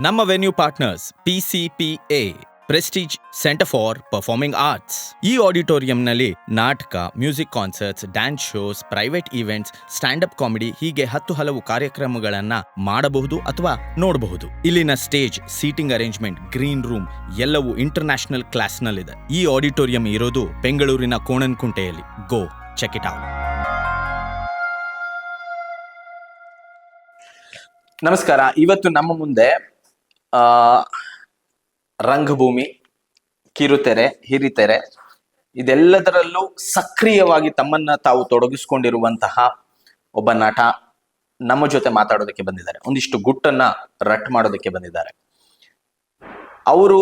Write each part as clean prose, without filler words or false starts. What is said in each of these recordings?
ನಮ್ಮ venue partners PCPA Prestige Centre for Performing arts. ಈ ಆಡಿಟೋರಿಯಂನಲ್ಲಿ ನಾಟಕ, music concerts, dance shows, private events, stand up comedy ಹೀಗೆ 10 ಹಲವು ಕಾರ್ಯಕ್ರಮಗಳನ್ನ ಮಾಡಬಹುದು ಅಥವಾ ನೋಡಬಹುದು. ಇಲ್ಲಿನ stage, seating arrangement, green room ಎಲ್ಲವೂ ಇಂಟರ್ನ್ಯಾಷನಲ್ ಕ್ಲಾಸ್ನಲ್ಲಿದೆ. ಈ ಆಡಿಟೋರಿಯಂ ಇರೋದು ಬೆಂಗಳೂರಿನ ಕೋಣನಕುಂಟೆಯಲ್ಲಿ. ಗೋ ಚೆಕ್ ಇಟ್ ಔಟ್. ನಮಸ್ಕಾರ. ಇವತ್ತು ನಮ್ಮ ಮುಂದೆ ರಂಗಭೂಮಿ, ಕಿರುತೆರೆ, ಹಿರಿತೆರೆ ಇದೆಲ್ಲದರಲ್ಲೂ ಸಕ್ರಿಯವಾಗಿ ತಮ್ಮನ್ನ ತಾವು ತೊಡಗಿಸ್ಕೊಂಡಿರುವಂತಹ ಒಬ್ಬ ನಟ ನಮ್ಮ ಜೊತೆ ಮಾತಾಡೋದಕ್ಕೆ ಬಂದಿದ್ದಾರೆ. ಒಂದಿಷ್ಟು ಗುಟ್ಟನ್ನ ರಟ್ ಮಾಡೋದಕ್ಕೆ ಬಂದಿದ್ದಾರೆ. ಅವರು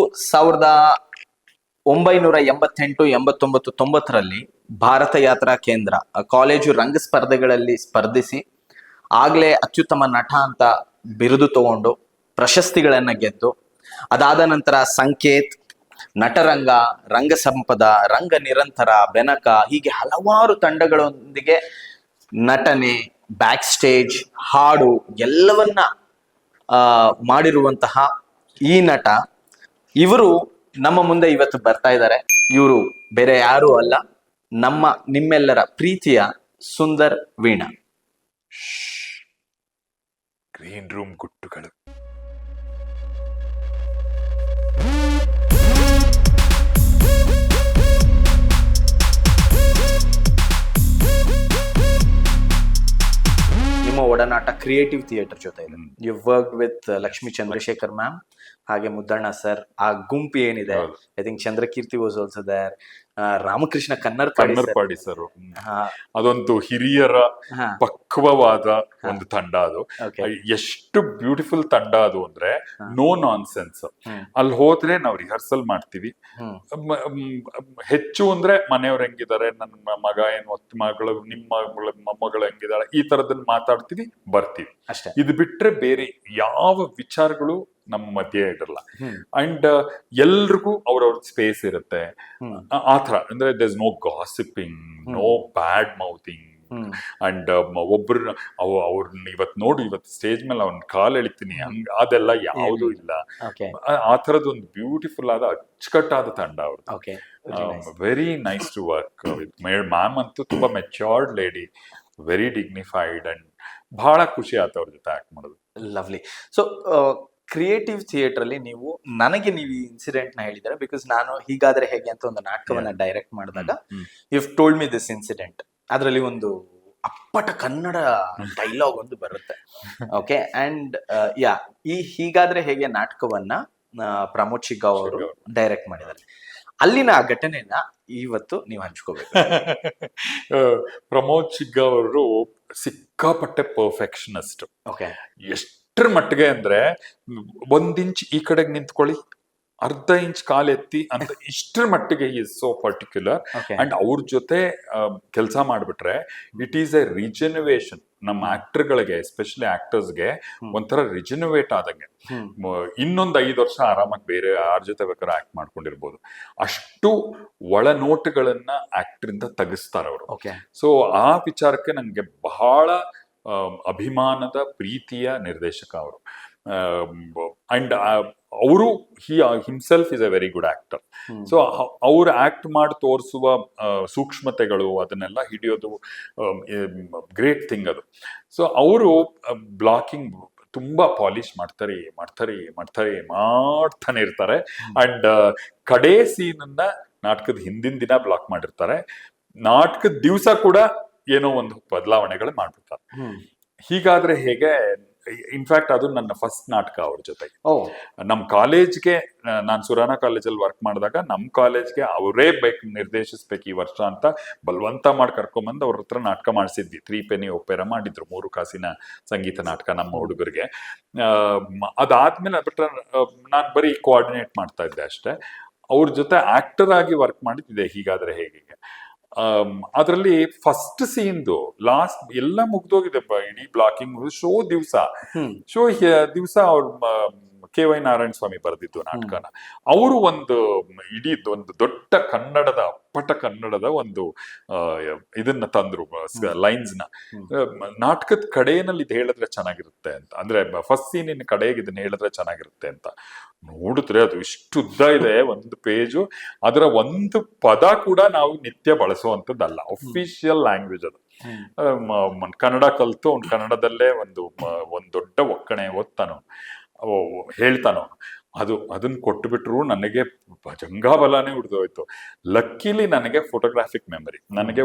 1988, 89, 90ರಲ್ಲಿ ಭಾರತ ಯಾತ್ರಾ ಕೇಂದ್ರ ಕಾಲೇಜು ರಂಗ ಸ್ಪರ್ಧೆಗಳಲ್ಲಿ ಸ್ಪರ್ಧಿಸಿ ಆಗ್ಲೇ ಅತ್ಯುತ್ತಮ ನಟ ಅಂತ ಬಿರುದು ತಗೊಂಡು ಪ್ರಶಸ್ತಿಗಳನ್ನ ಗೆದ್ದು, ಅದಾದ ನಂತರ ಸಂಕೇತ್, ನಟರಂಗ, ರಂಗ ಸಂಪದ, ರಂಗ ನಿರಂತರ, ಬೆನಕ ಹೀಗೆ ಹಲವಾರು ತಂಡಗಳೊಂದಿಗೆ ನಟನೆ, ಬ್ಯಾಕ್ ಸ್ಟೇಜ್, ಹಾಡು ಎಲ್ಲವನ್ನ ಮಾಡಿರುವಂತಹ ಈ ನಟ ಇವರು ನಮ್ಮ ಮುಂದೆ ಇವತ್ತು ಬರ್ತಾ ಇದ್ದಾರೆ. ಇವರು ಬೇರೆ ಯಾರು ಅಲ್ಲ, ನಿಮ್ಮೆಲ್ಲರ ಪ್ರೀತಿಯ ಸುಂದರ್ ವೀಣಾ. ಗ್ರೀನ್ ರೂಮ್ ಗುಟ್ಟುಗಳು. ನಿಮ್ಮ ಒಡನಾಟ ಕ್ರಿಯೇಟಿವ್ ಥಿಯೇಟರ್ ಜೊತೆ ಇದೆ. You work with Lakshmi Chandrashekar ma'am, ಹಾಗೆ ಮುದ್ದಣ್ಣ ಸರ್. ಆ ಗುಂಪು ಏನಿದೆ, I think Chandrakirti was also there, Ramakrishna Kannarpadi sir. ಅದೊಂದು ಹಿರಿಯರ ಪಕ್ವವಾದ ಒಂದು ತಂಡ. ಅದು ಎಷ್ಟು ಬ್ಯೂಟಿಫುಲ್ ತಂಡ ಅದು ಅಂದ್ರೆ ನೋ ನಾನ್ ಸೆನ್ಸ್. ಅಲ್ಲಿ ಹೋದ್ರೆ ನಾವು ರಿಹರ್ಸಲ್ ಮಾಡ್ತೀವಿ. ಹೆಚ್ಚು ಅಂದ್ರೆ ಮನೆಯವ್ರು ಹೆಂಗಿದ್ದಾರೆ, ನನ್ನ ಮಗ ಏನು ಮಗಳು, ನಿಮ್ಮ ಮೊಮ್ಮಗಳು ಹೆಂಗಿದ್ದಾಳೆ, ಈ ತರದನ್ನ ಮಾತಾಡ್ತೀವಿ, ಬರ್ತೀವಿ ಅಷ್ಟೇ. ಇದು ಬಿಟ್ರೆ ಬೇರೆ ಯಾವ ವಿಚಾರಗಳು ನಮ್ಮ ಮಧ್ಯೆ ಇರಲ್ಲ. ಅಂಡ್ ಎಲ್ರಿಗೂ ಅವ್ರವ್ರ ಸ್ಪೇಸ್ ಇರುತ್ತೆ. ಆತರ ಅಂದ್ರೆ there is no gossiping, no bad mouthing. And ಒಬ್ರು ಅವ್ರನ್ನ ಇವತ್ತು ಸ್ಟೇಜ್ ಮೇಲೆ ಅವ್ನ ಕಾಲ್ ಎಳಿತೀನಿ ಅದೆಲ್ಲ ಯಾವುದು ಇಲ್ಲ. ಆ ತರದ್ ಒಂದು ಬ್ಯೂಟಿಫುಲ್ ಆದ ಅಚ್ಚುಕಟ್ಟಾದ ತಂಡ ಅವ್ರದ್ದು. Very nice to work with. Ma'am ಅಂತೂ ತುಂಬಾ matured lady, very dignified, and ಬಹಳ ಖುಷಿ ಆಯ್ತು ಅವ್ರ ಜೊತೆ ಆಕ್ಟ್ ಮಾಡೋದು. ಲವ್ಲಿ. ಸೊ ಕ್ರಿಯೇಟಿವ್ ಥಿಯೇಟರ್ ಅಲ್ಲಿ ನೀವು ಈ ಇನ್ಸಿಡೆಂಟ್ ನ ಹೇಳಿದ್ದಾರೆ, ಬಿಕಾಸ್ ನಾನು ಹೀಗಾದ್ರೆ ಹೇಗೆ ಅಂತ ಒಂದು ನಾಟಕವನ್ನ ಡೈರೆಕ್ಟ್ ಮಾಡಿದಾಗ you told me this incident. ಅದರಲ್ಲಿ ಒಂದು ಅಪ್ಪಟ ಕನ್ನಡ ಡೈಲಾಗ್ ಒಂದು ಬರುತ್ತೆ. ಓಕೆ, ಅಂಡ್ ಈ ಹೀಗಾದ್ರೆ ಹೇಗೆ ನಾಟಕವನ್ನ ಪ್ರಮೋದ್ ಶಿಗ್ಗಾಂವ್ ಅವರು ಡೈರೆಕ್ಟ್ ಮಾಡಿದ್ದಾರೆ. ಅಲ್ಲಿನ ಆ ಘಟನೆನ ಇವತ್ತು ನೀವು ಹಂಚ್ಕೋಬೇಕು. ಪ್ರಮೋದ್ ಶಿಗ್ಗಾಂವ್ ಅವರು ಸಿಕ್ಕಾಪಟ್ಟೆ ಪರ್ಫೆಕ್ಷನಿಸ್ಟ್. ಓಕೆ, ಎಷ್ಟರ ಮಟ್ಟಿಗೆ ಅಂದ್ರೆ 1 ಇಂಚ್ ಈ ಕಡೆಗೆ ನಿಂತ್ಕೊಳ್ಳಿ, ಅರ್ಧ ಇಂಚ್ ಕಾಲೆತ್ತಿ ಅಂತ ಇಷ್ಟರ ಮಟ್ಟಿಗೆ ಈಸ್ ಸೋ ಪರ್ಟಿಕ್ಯುಲರ್. ಅಂಡ್ ಅವ್ರ ಜೊತೆ ಕೆಲಸ ಮಾಡ್ಬಿಟ್ರೆ ಇಟ್ ಈಸ್ ಎ ರಿಜೆನ್ಯುವೇಷನ್. ನಮ್ಮ ಆಕ್ಟರ್ಗಳಿಗೆ, ಎಸ್ಪೆಷಲಿ ಆಕ್ಟರ್ಸ್ಗೆ ಒಂಥರ ರಿಜೆನ್ಯುವೇಟ್ ಆದಂಗೆ. ಇನ್ನೊಂದು 5 ವರ್ಷ ಆರಾಮಾಗಿ ಬೇರೆ ಯಾರ ಜೊತೆ ಬೇಕಾದ್ರೆ ಆಕ್ಟ್ ಮಾಡ್ಕೊಂಡಿರ್ಬೋದು. ಅಷ್ಟು ಒಳನೋಟಗಳನ್ನ ಆಕ್ಟರಿಂದ ತೆಗಿಸ್ತಾರ ಅವರು. ಸೊ ಆ ವಿಚಾರಕ್ಕೆ ನಂಗೆ ಬಹಳ ಅಭಿಮಾನದ, ಪ್ರೀತಿಯ ನಿರ್ದೇಶಕ ಅವರು. ಅಂಡ್ ಅವರು himself is A very good actor. So ಅವ್ರು ಆಕ್ಟ್ ಮಾಡಿ ತೋರಿಸುವ ಸೂಕ್ಷ್ಮತೆಗಳು ಅದನ್ನೆಲ್ಲ ಹಿಡಿಯೋದು ಗ್ರೇಟ್ ಥಿಂಗ್ ಅದು. ಸೊ ಅವರು ಬ್ಲಾಕಿಂಗ್ ತುಂಬಾ ಪಾಲಿಶ್ ಮಾಡ್ತಾನೆ ಇರ್ತಾರೆ. ಅಂಡ್ ಕಡೆ ಸೀನನ್ನ ನಾಟಕದ ಹಿಂದಿನ ದಿನ ಬ್ಲಾಕ್ ಮಾಡಿರ್ತಾರೆ. ನಾಟಕದ ದಿವಸ ಕೂಡ ಏನೋ ಒಂದು ಬದಲಾವಣೆಗಳು ಮಾಡ್ಬಿಡ್ತಾರೆ. ಹೀಗಾದ್ರೆ ಹೇಗೆ, ಇನ್ಫ್ಯಾಕ್ಟ್ ಅದು ನನ್ನ ಫಸ್ಟ್ ನಾಟಕ ಅವ್ರ ಜೊತೆಗೆ. ನಮ್ ಕಾಲೇಜ್ಗೆ, ನಾನು ಸುರಾನ ಕಾಲೇಜಲ್ಲಿ ವರ್ಕ್ ಮಾಡಿದಾಗ ನಮ್ ಕಾಲೇಜ್ಗೆ ಅವರೇ ನಿರ್ದೇಶಿಸ್ಬೇಕು ಈ ವರ್ಷ ಅಂತ ಬಲವಂತ ಮಾಡಿ ಕರ್ಕೊಂಬಂದು ಅವ್ರ ಹತ್ರ ನಾಟಕ ಮಾಡಿಸಿದ್ವಿ. 3 ಪೆನಿ ಒಪೆರಾ ಮಾಡಿದ್ರು, 3 ಕಾಸಿನ ಸಂಗೀತ ನಾಟಕ ನಮ್ಮ ಹುಡುಗರಿಗೆ. ಅದಾದ್ಮೇಲೆ ಬಿಟ್ರೆ ನಾನು ಬರೀ ಕೋಆರ್ಡಿನೇಟ್ ಮಾಡ್ತಾ ಇದ್ದೆ ಅಷ್ಟೇ. ಅವ್ರ ಜೊತೆ ಆಕ್ಟರ್ ಆಗಿ ವರ್ಕ್ ಮಾಡಿದ್ದೆ ಹೀಗಾದ್ರೆ ಹೇಗೆ. ಅದರಲ್ಲಿ ಫಸ್ಟ್ ಸೀನ್ದು ಲಾಸ್ಟ್ ಎಲ್ಲ ಮುಗ್ದೋಗಿದೆ, ಇಡೀ ಬ್ಲಾಕಿಂಗ್ ಶೋ ದಿವಸ ಅವ್ರ KY ನಾರಾಯಣ ಸ್ವಾಮಿ ಬರೆದಿದ್ದು ನಾಟಕನ. ಅವರು ಒಂದು ದೊಡ್ಡ ಕನ್ನಡದ ಅಪ್ಪಟ ಅಪ್ಪಟ ಕನ್ನಡದ ಒಂದು ಇದನ್ನ ತಂದ್ರು ಲೈನ್ಸ್ ನ. ನಾಟಕದ ಕಡೆಯಲ್ಲಿ ಇದು ಹೇಳಿದ್ರೆ ಚೆನ್ನಾಗಿರುತ್ತೆ ಅಂತ, ಅಂದ್ರೆ ಫಸ್ಟ್ ಸೀನಿನ ಕಡೆಗೆ ಇದನ್ನ ಹೇಳಿದ್ರೆ ಚೆನ್ನಾಗಿರುತ್ತೆ ಅಂತ ನೋಡಿದ್ರೆ ಅದು ಇಷ್ಟು ಉದ್ದ ಇದೆ ಒಂದು ಪೇಜು. ಅದರ ಒಂದು ಪದ ಕೂಡ ನಾವು ನಿತ್ಯ ಬಳಸುವಂಥದ್ದಲ್ಲ, ಅಫಿಷಿಯಲ್ ಲ್ಯಾಂಗ್ವೇಜ್ ಅದು. ಕನ್ನಡ ಕಲ್ತು ಅವ್ನು ಕನ್ನಡದಲ್ಲೇ ಒಂದು ದೊಡ್ಡ ಒಕ್ಕಣೆ ಓದ್ತಾನೋ ಹೇಳ್ತಾನೋ, ಅದನ್ನ ಕೊಟ್ಟುಬಿಟ್ರು ನನಗೆ ಭಜಂಗಾಬಲನೇ ಹಿಡಿದೋಯ್ತು. ಲಕ್ಕಿಲಿ ನನಗೆ ಫೋಟೋಗ್ರಾಫಿಕ್ ಮೆಮರಿ, ನನಗೆ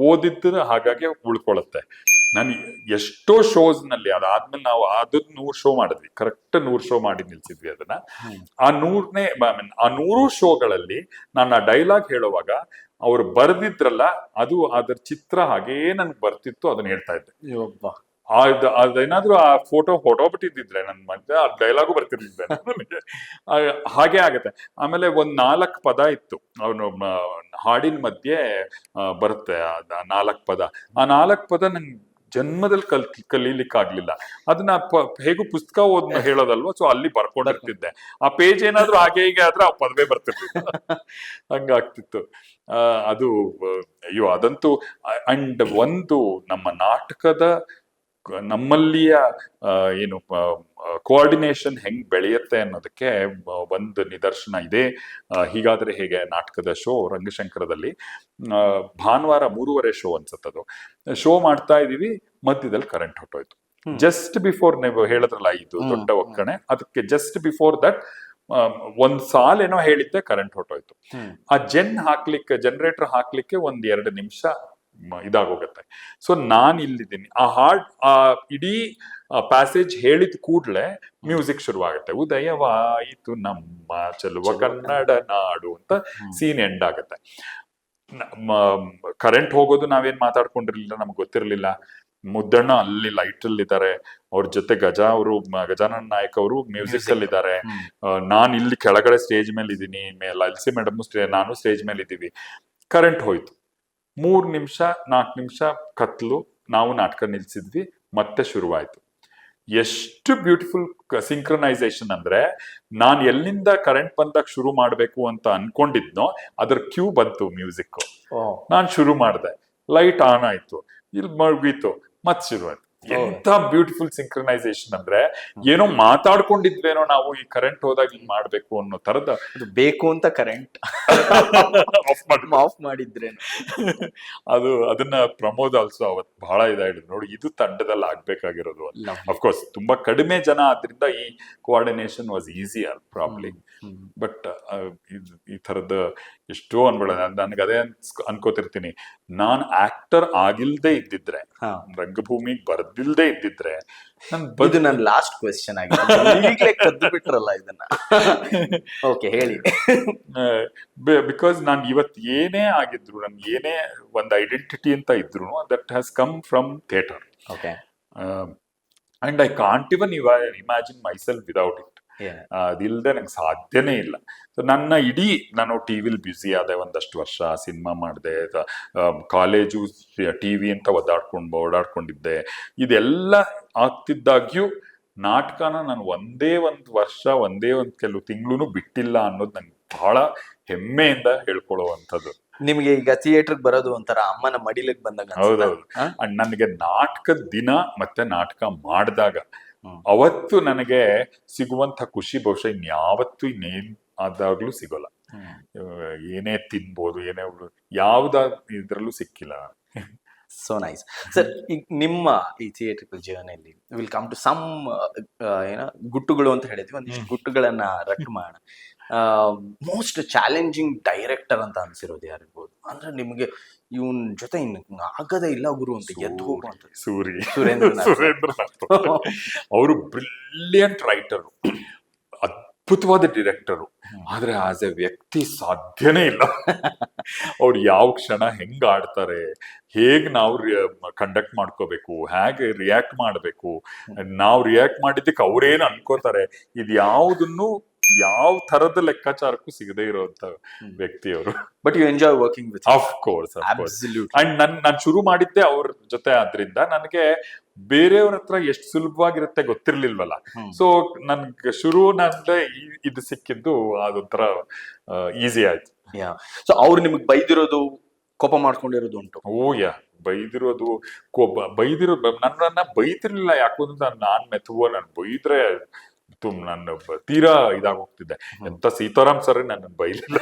ಓದಿದ್ದು ಹಾಗಾಗಿ ಉಳ್ಕೊಳತ್ತೆ. ನಾನು ಎಷ್ಟೋ ಶೋಸ್ ನಲ್ಲಿ ಅದಾದ್ಮೇಲೆ ನಾವು 100 ಶೋ ಮಾಡಿದ್ವಿ, ಕರೆಕ್ಟ್ 100 ಶೋ ಮಾಡಿ ನಿಲ್ಸಿದ್ವಿ ಅದನ್ನ. ಆ 100 ಶೋಗಳಲ್ಲಿ ನಾನು ಆ ಡೈಲಾಗ್ ಹೇಳುವಾಗ ಅವ್ರು ಬರ್ದಿದ್ರಲ್ಲ, ಅದರ ಚಿತ್ರ ಹಾಗೇ ನನ್ಗೆ ಬರ್ತಿತ್ತು, ಅದನ್ನ ಹೇಳ್ತಾ ಇದ್ದೆ. ಅದೇನಾದ್ರೂ ಆ ಫೋಟೋ ಬಿಟ್ಟಿದ್ದಿದ್ರೆ ನನ್ ಮತ್ತೆ ಆ ಡೈಲಾಗು ಬರ್ತಿರ್ಲಿಲ್ಲ ನನಗೆ. ಹಾಗೆ ಆಗತ್ತೆ. ಆಮೇಲೆ 4 ಪದ ಇತ್ತು ಅವನು ಹಾಡಿನ ಮಧ್ಯೆ ಬರುತ್ತೆ, 4 ಪದ. ಆ 4 ಪದ ನನ್ ಜನ್ಮದಲ್ಲಿ ಕಲೀಲಿಕ್ಕಾಗ್ಲಿಲ್ಲ. ಅದನ್ನ ಹೇಗೂ ಪುಸ್ತಕ ಹೇಳೋದಲ್ವಾ, ಸೊ ಅಲ್ಲಿ ಬರ್ಕೊಂಡಿರ್ತಿದ್ದೆ. ಆ ಪೇಜ್ ಏನಾದ್ರು ಹಾಗೆ ಹೀಗೆ ಆದ್ರೆ ಆ ಪದವೇ ಬರ್ತಿರ್ಲಿಲ್ಲ, ಹಂಗಾಗ್ತಿತ್ತು. ಅದು ಅಯ್ಯೋ ಅದಂತೂ. ಅಂಡ್ ಒಂದು ನಮ್ಮ ನಾಟಕದ ನಮ್ಮಲ್ಲಿಯ ಏನು ಕೋಆರ್ಡಿನೇಷನ್ ಹೆಂಗ್ ಬೆಳೆಯುತ್ತೆ ಅನ್ನೋದಕ್ಕೆ ಒಂದು ನಿದರ್ಶನ ಇದೆ. ಹೀಗಾದ್ರೆ ಹೇಗೆ ನಾಟಕದ ಶೋ ರಂಗಶಂಕರದಲ್ಲಿ ಭಾನುವಾರ 3:30 ಶೋ ಅನ್ಸತ್ತದು. ಶೋ ಮಾಡ್ತಾ ಇದೀವಿ, ಮಧ್ಯದಲ್ಲಿ ಕರೆಂಟ್ ಹೊಟ್ಟೋಯ್ತು. ಜಸ್ಟ್ ಬಿಫೋರ್ ನೀವು ಹೇಳಿದ್ರಲ್ಲ ಇದು ದೊಡ್ಡ ಒಕ್ಕಣೆ, ಅದಕ್ಕೆ ಜಸ್ಟ್ ಬಿಫೋರ್ ದಟ್ ಒಂದ್ ಸಾಲೇನೋ ಹೇಳಿದ್ದೆ ಕರೆಂಟ್ ಹೊಟ್ಟೋಯ್ತು. ಆ ಜನರೇಟರ್ ಹಾಕ್ಲಿಕ್ಕೆ 1-2 ನಿಮಿಷ ಇದಾಗೋಗತ್ತೆ. ಸೊ ನಾನ್ ಇಲ್ಲಿದ್ದೀನಿ. ಆ ಇಡೀ ಪ್ಯಾಸೇಜ್ ಹೇಳಿದ ಕೂಡ್ಲೆ ಮ್ಯೂಸಿಕ್ ಶುರುವಾಗುತ್ತೆ. ಉದಯವಾಯಿತು ನಮ್ಮ ಚೆಲುವ ಕನ್ನಡ ನಾಡು ಅಂತ ಸೀನ್ ಎಂಡ್ ಆಗತ್ತೆ. ಕರೆಂಟ್ ಹೋಗೋದು ನಾವೇನ್ ಮಾತಾಡ್ಕೊಂಡಿರ್ಲಿಲ್ಲ, ನಮ್ಗೆ ಗೊತ್ತಿರ್ಲಿಲ್ಲ. ಮುದ್ದಣ್ಣ ಅಲ್ಲಿ ಲೈಟ್ ಅಲ್ಲಿ ಇದ್ದಾರೆ, ಅವ್ರ ಜೊತೆ ಗಜಾನನ ನಾಯಕ್ ಅವರು ಮ್ಯೂಸಿಕ್ ಅಲ್ಲಿ ಇದ್ದಾರೆ, ನಾನ್ ಇಲ್ಲಿ ಕೆಳಗಡೆ ಸ್ಟೇಜ್ ಮೇಲೆ ಇದ್ದೀನಿ, ಲಲ್ಸಿ ಮೇಡಮ್ ನಾನು ಸ್ಟೇಜ್ ಮೇಲೆ ಇದ್ದೀವಿ. ಕರೆಂಟ್ ಹೋಯ್ತು. 3 ನಿಮಿಷ 4 ನಿಮಿಷ ಕತ್ಲು, ನಾವು ನಾಟಕ ನಿಲ್ಸಿದ್ವಿ, ಮತ್ತೆ ಶುರುವಾಯ್ತು. ಎಷ್ಟು ಬ್ಯೂಟಿಫುಲ್ ಸಿಂಕ್ರನೈಸೇಷನ್ ಅಂದ್ರೆ, ನಾನ್ ಎಲ್ಲಿಂದ ಕರೆಂಟ್ ಬಂದಾಗ ಶುರು ಮಾಡ್ಬೇಕು ಅಂತ ಅನ್ಕೊಂಡಿದ್ನೋ ಅದ್ರ ಕ್ಯೂ ಬಂತು ಮ್ಯೂಸಿಕ್. ನಾನ್ ಶುರು ಮಾಡ್ದೆ, ಲೈಟ್ ಆನ್ ಆಯ್ತು, ಇಲ್ಲಿ ಮುಗೀತು, ಮತ್ ಶುರುವಾಯ್ತು. ಎಂತ ಬ್ಯೂಟಿಫುಲ್ ಸಿಂಕ್ರನೈಸೇಷನ್ ಅಂದ್ರೆ, ಏನೋ ಮಾತಾಡ್ಕೊಂಡಿದ್ವೇನೋ ನಾವು ಈ ಕರೆಂಟ್ ಹೋದಾಗ ಹಿಂಗ್ ಮಾಡ್ಬೇಕು ಅನ್ನೋ ತರದ. ಬೇಕು ಅಂತ ಕರೆಂಟ್ ಆಫ್ ಮಾಡಿದ್ರೇನು. ಅದನ್ನ ಪ್ರಮೋದ್ ಆಲ್ಸೋ ಅವತ್ ಬಹಳ ಹೇಳಿದ್ರು, ನೋಡಿ ಇದು ತಂಡದಲ್ಲಿ ಆಗ್ಬೇಕಾಗಿರೋದು. ಅಫ್ಕೋರ್ಸ್ ತುಂಬಾ ಕಡಿಮೆ ಜನ ಆದ್ರಿಂದ ಈ coordination was easy probably. But ಈ ತರದ ಎಷ್ಟೋ ಅನ್ಬೇಡ. ನನ್ಗೆ ಅದೇ ಅನ್ಕೋತಿರ್ತೀನಿ, ನಾನ್ ಆಕ್ಟರ್ ಆಗಿಲ್ದೇ ಇದ್ದಿದ್ರೆ, ರಂಗಭೂಮಿಗೆ ಬರ್ದಿಲ್ದೇ ಇದ್ದಿದ್ರೆ, ಇದು ನನ್ನ ಲಾಸ್ಟ್ ಕ್ವೆಶ್ಚನ್ ಆಗಿದೆ, ಕದ್ದು ಬಿಟ್ರಲ್ಲ ಇದನ್ನ. ಓಕೆ ಹೇಳಿ. ಬಿಕಾಸ್ ನಾನ್ ಇವತ್ತು ಏನೇ ಆಗಿದ್ರು, ನನ್ಗೆ ಏನೇ ಒಂದು ಐಡೆಂಟಿಟಿ ಅಂತ ಇದ್ರು, that has come from theatre. Okay. And I can't even imagine myself without it. ಅದಿಲ್ಲದೆ ನಂಗೆ ಸಾಧ್ಯನೇ ಇಲ್ಲ. ಸೊ ನಾನು ಟಿವಿಲಿ ಬ್ಯುಸಿ ಆದೆ ಒಂದಷ್ಟು ವರ್ಷ, ಸಿನಿಮಾ ಮಾಡಿದೆ, ಕಾಲೇಜು ಟಿವಿ ಅಂತ ಓಡಾಡ್ಕೊಂಡಿದ್ದೆ. ಇದೆಲ್ಲ ಆಗ್ತಿದ್ದಾಗ್ಯೂ ನಾಟಕನ ನಾನು ಒಂದೇ ಒಂದು ವರ್ಷ, ಕೆಲವು ತಿಂಗಳು ಬಿಟ್ಟಿಲ್ಲ ಅನ್ನೋದು ನಂಗೆ ಬಹಳ ಹೆಮ್ಮೆಯಿಂದ ಹೇಳ್ಕೊಳ್ಳುವಂಥದ್ದು. ನಿಮ್ಗೆ ಈಗ ಥಿಯೇಟರ್ಗೆ ಬರೋದು ಒಂಥರ ಅಮ್ಮನ ಮಡಿಲಿಗೆ ಬಂದಾಗ. ಹೌದೌದು. ಅಂಡ್ ನನಗೆ ನಾಟಕದ ದಿನ ಮತ್ತೆ ನಾಟಕ ಮಾಡಿದಾಗ ಅವತ್ತು ನನಗೆ ಸಿಗುವಂತ ಖುಷಿ ಬಹುಶಃ ಇನ್ಯಾವತ್ತೂ ಇನ್ನೇನ್ ಆದಾಗ್ಲೂ ಸಿಗೋಲ್ಲ. ಏನೇ ತಿನ್ಬೋದು, ಏನೇ ಇದ್ರಲ್ಲೂ ಸಿಕ್ಕಿಲ್ಲ. So nice sir. ಈಗ ನಿಮ್ಮ ಈ ಥಿಯೇಟರ್ ಜೀವನದಲ್ಲಿ ವಿಲ್ ಕಮ್ ಟು ಸಮ್ ಗುಟ್ಟುಗಳು ಅಂತ ಹೇಳಿದ್ವಿ, ಒಂದಿಷ್ಟು ಗುಟ್ಟುಗಳನ್ನ ರಟ್ಟು ಮಾಡೋಣ. ಮೋಸ್ಟ್ ಚಾಲೆಂಜಿಂಗ್ ಡೈರೆಕ್ಟರ್ ಅಂತ ಅನ್ಸಿರೋದು ಯಾರಿರ್ಬೋದು? ಅಂದ್ರೆ ನಿಮ್ಗೆ ಇವನ್ ಜೊತೆ ಇನ್ನು ಆಗದೇ ಇಲ್ಲ ಗುರು ಅಂತ ಎದ್ದು ಹೋಗುವಂತ? ಸುರೇಂದ್ರನಾಥ್ ಅವರು ಬ್ರಿಲಿಯಂಟ್ ರೈಟರು, ಅದ್ಭುತವಾದ ಡೈರೆಕ್ಟರು. ಆದ್ರೆ ಆಸ್ ಎ ವ್ಯಕ್ತಿ ಸಾಧ್ಯನೇ ಇಲ್ಲ. ಅವ್ರು ಯಾವ ಕ್ಷಣ ಹೆಂಗ್ ಆಡ್ತಾರೆ, ಹೇಗ್ ನಾವು ಕಂಡಕ್ಟ್ ಮಾಡ್ಕೋಬೇಕು, ಹೇಗೆ ರಿಯಾಕ್ಟ್ ಮಾಡ್ಬೇಕು, ನಾವು ರಿಯಾಕ್ಟ್ ಮಾಡಿದ್ದಕ್ಕೆ ಅವ್ರೇನು ಅನ್ಕೋತಾರೆ, ಇದು ಯಾವುದನ್ನು ಯಾವ ತರದ ಲೆಕ್ಕಾಚಾರಕ್ಕೂ ಸಿಗದೆ ಇರುವಂತ ವ್ಯಕ್ತಿ ಅವರು. But you enjoy working with? Of course. And ನಾನು ಶುರು ಮಾಡಿದ್ದೆ ಅವ್ರ ಜೊತೆ, ಆದ್ರಿಂದ ನನಗೆ ಬೇರೆಯವ್ರ ಹತ್ರ ಎಷ್ಟು ಸುಲಭವಾಗಿರುತ್ತೆ ಗೊತ್ತಿರ್ಲಿಲ್ವಲ್ಲ. ಸೊ ನನ್ಗೆ ಶುರು ಇದು ಸಿಕ್ಕಿದ್ದು ಅದೊಂಥರ ಈಸಿ ಆಯ್ತು. ಸೊ ಅವ್ರು ನಿಮ್ಗೆ ಬೈದಿರೋದು, ಕೋಪ ಮಾಡ್ಕೊಂಡಿರೋದು ಉಂಟು? ಯಾ, ಬೈದಿರೋದು, ನನ್ನನ್ನ ಬೈತಿರ್ಲಿಲ್ಲ. ಯಾಕಂದ್ರೆ ನಾನ್ ಮೆತ್ತುವ, ನಾನು ಬೈದ್ರೆ ನನ್ನ ತೀರಾ ಇದಾಗೋಗ್ತಿದ್ದೆ. ಎಂತ ಸೀತಾರಾಮ್ ಸರ್ ನನ್ನ ಬೈಲಿಲ್ಲ.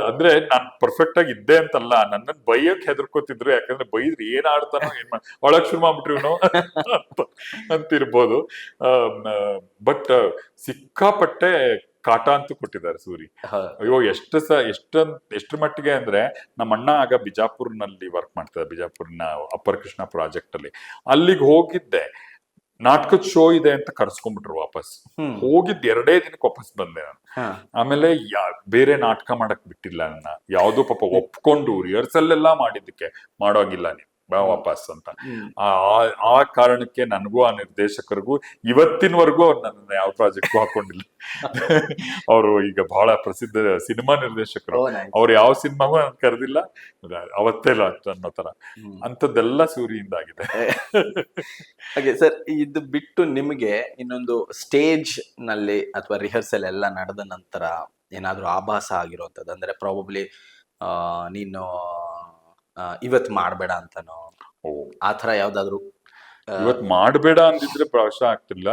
ಅಂದ್ರೆ ನಾನ್ ಪರ್ಫೆಕ್ಟ್ ಆಗಿ ಇದ್ದೆ ಅಂತಲ್ಲ, ನನ್ನನ್ ಬೈಯಕ್ ಹೆದರ್ಕೋತಿದ್ರು. ಯಾಕಂದ್ರೆ ಬೈದ್ರೆ ಏನ್ ಆಡ್ತಾನೋ, ಒಳಗ್ ಶುರು ಮಾಡ್ಬಿಟ್ರಿವ್ನು ಅಂತಿರ್ಬೋದು. ಬಟ್ ಸಿಕ್ಕಾಪಟ್ಟೆ ಕಾಟ ಅಂತೂ ಕೊಟ್ಟಿದ್ದಾರೆ ಸೂರಿ. ಅಯ್ಯೋ, ಎಷ್ಟ್ರ ಮಟ್ಟಿಗೆ ಅಂದ್ರೆ, ನಮ್ಮ ಅಣ್ಣ ಆಗ ಬಿಜಾಪುರ್ನಲ್ಲಿ ವರ್ಕ್ ಮಾಡ್ತಾರೆ, ಬಿಜಾಪುರ್ನ ಅಪ್ಪರ್ ಕೃಷ್ಣ ಪ್ರಾಜೆಕ್ಟ್ ಅಲ್ಲಿ. ಅಲ್ಲಿಗೆ ಹೋಗಿದ್ದೆ, ನಾಟಕದ ಶೋ ಇದೆ ಅಂತ ಕರ್ಸ್ಕೊಂಡ್ಬಿಟ್ರು ವಾಪಸ್. ಹೋಗಿದ್ 2 ದಿನಕ್ಕೆ ವಾಪಸ್ ಬಂದೆ ನಾನು. ಆಮೇಲೆ ಬೇರೆ ನಾಟಕ ಮಾಡಕ್ ಬಿಟ್ಟಿಲ್ಲ ನನ್ನ. ಯಾವ್ದೋ ಪಾಪ ಒಪ್ಕೊಂಡು ರಿಹರ್ಸಲ್ ಎಲ್ಲಾ ಮಾಡಿದ್ದಕ್ಕೆ ಮಾಡೋಗಿಲ್ಲ ನೀನ್ ಬಾ ವಾಪಸ್ ಅಂತ. ಆ ಕಾರಣಕ್ಕೆ ನನಗೂ ಆ ನಿರ್ದೇಶಕರಿಗೂ ಇವತ್ತಿನವರೆಗೂ ಅವ್ರು ನನ್ನ ಯಾವ ಪ್ರಾಜೆಕ್ಟ್ ಹಾಕೊಂಡಿಲ್ಲ. ಅವರು ಈಗ ಬಹಳ ಪ್ರಸಿದ್ಧ ಸಿನಿಮಾ ನಿರ್ದೇಶಕರು. ಅವ್ರು ಯಾವ ಸಿನಿಮಾಗೂ ನನ್ ಕರೆದಿಲ್ಲ, ಅವತ್ತೇ ಇಲ್ಲ ಅನ್ನೋ ತರ. ಅಂತದ್ದೆಲ್ಲ ಸೂರಿಯಿಂದ ಆಗಿದೆ. ಹಾಗೆ ಸರ್, ಇದು ಬಿಟ್ಟು ನಿಮಗೆ ಇನ್ನೊಂದು ಸ್ಟೇಜ್ ನಲ್ಲಿ ಅಥವಾ ರಿಹರ್ಸಲ್ ಎಲ್ಲ ನಡೆದ ನಂತರ ಏನಾದ್ರೂ ಆಭಾಸ ಆಗಿರುವಂತದ್ದು, ಅಂದ್ರೆ ಪ್ರಾಬಬ್ಲಿ ನೀನು ಇವತ್ ಮಾಡ್ಬೇಡ ಅಂತನೋ, ಆತರ ಯಾವ್ದಾದ್ರು? ಇವತ್ ಮಾಡ್ಬೇಡ ಅಂದಿದ್ರೆ ಪ್ರವೇಶ ಆಗ್ತಿಲ್ಲ.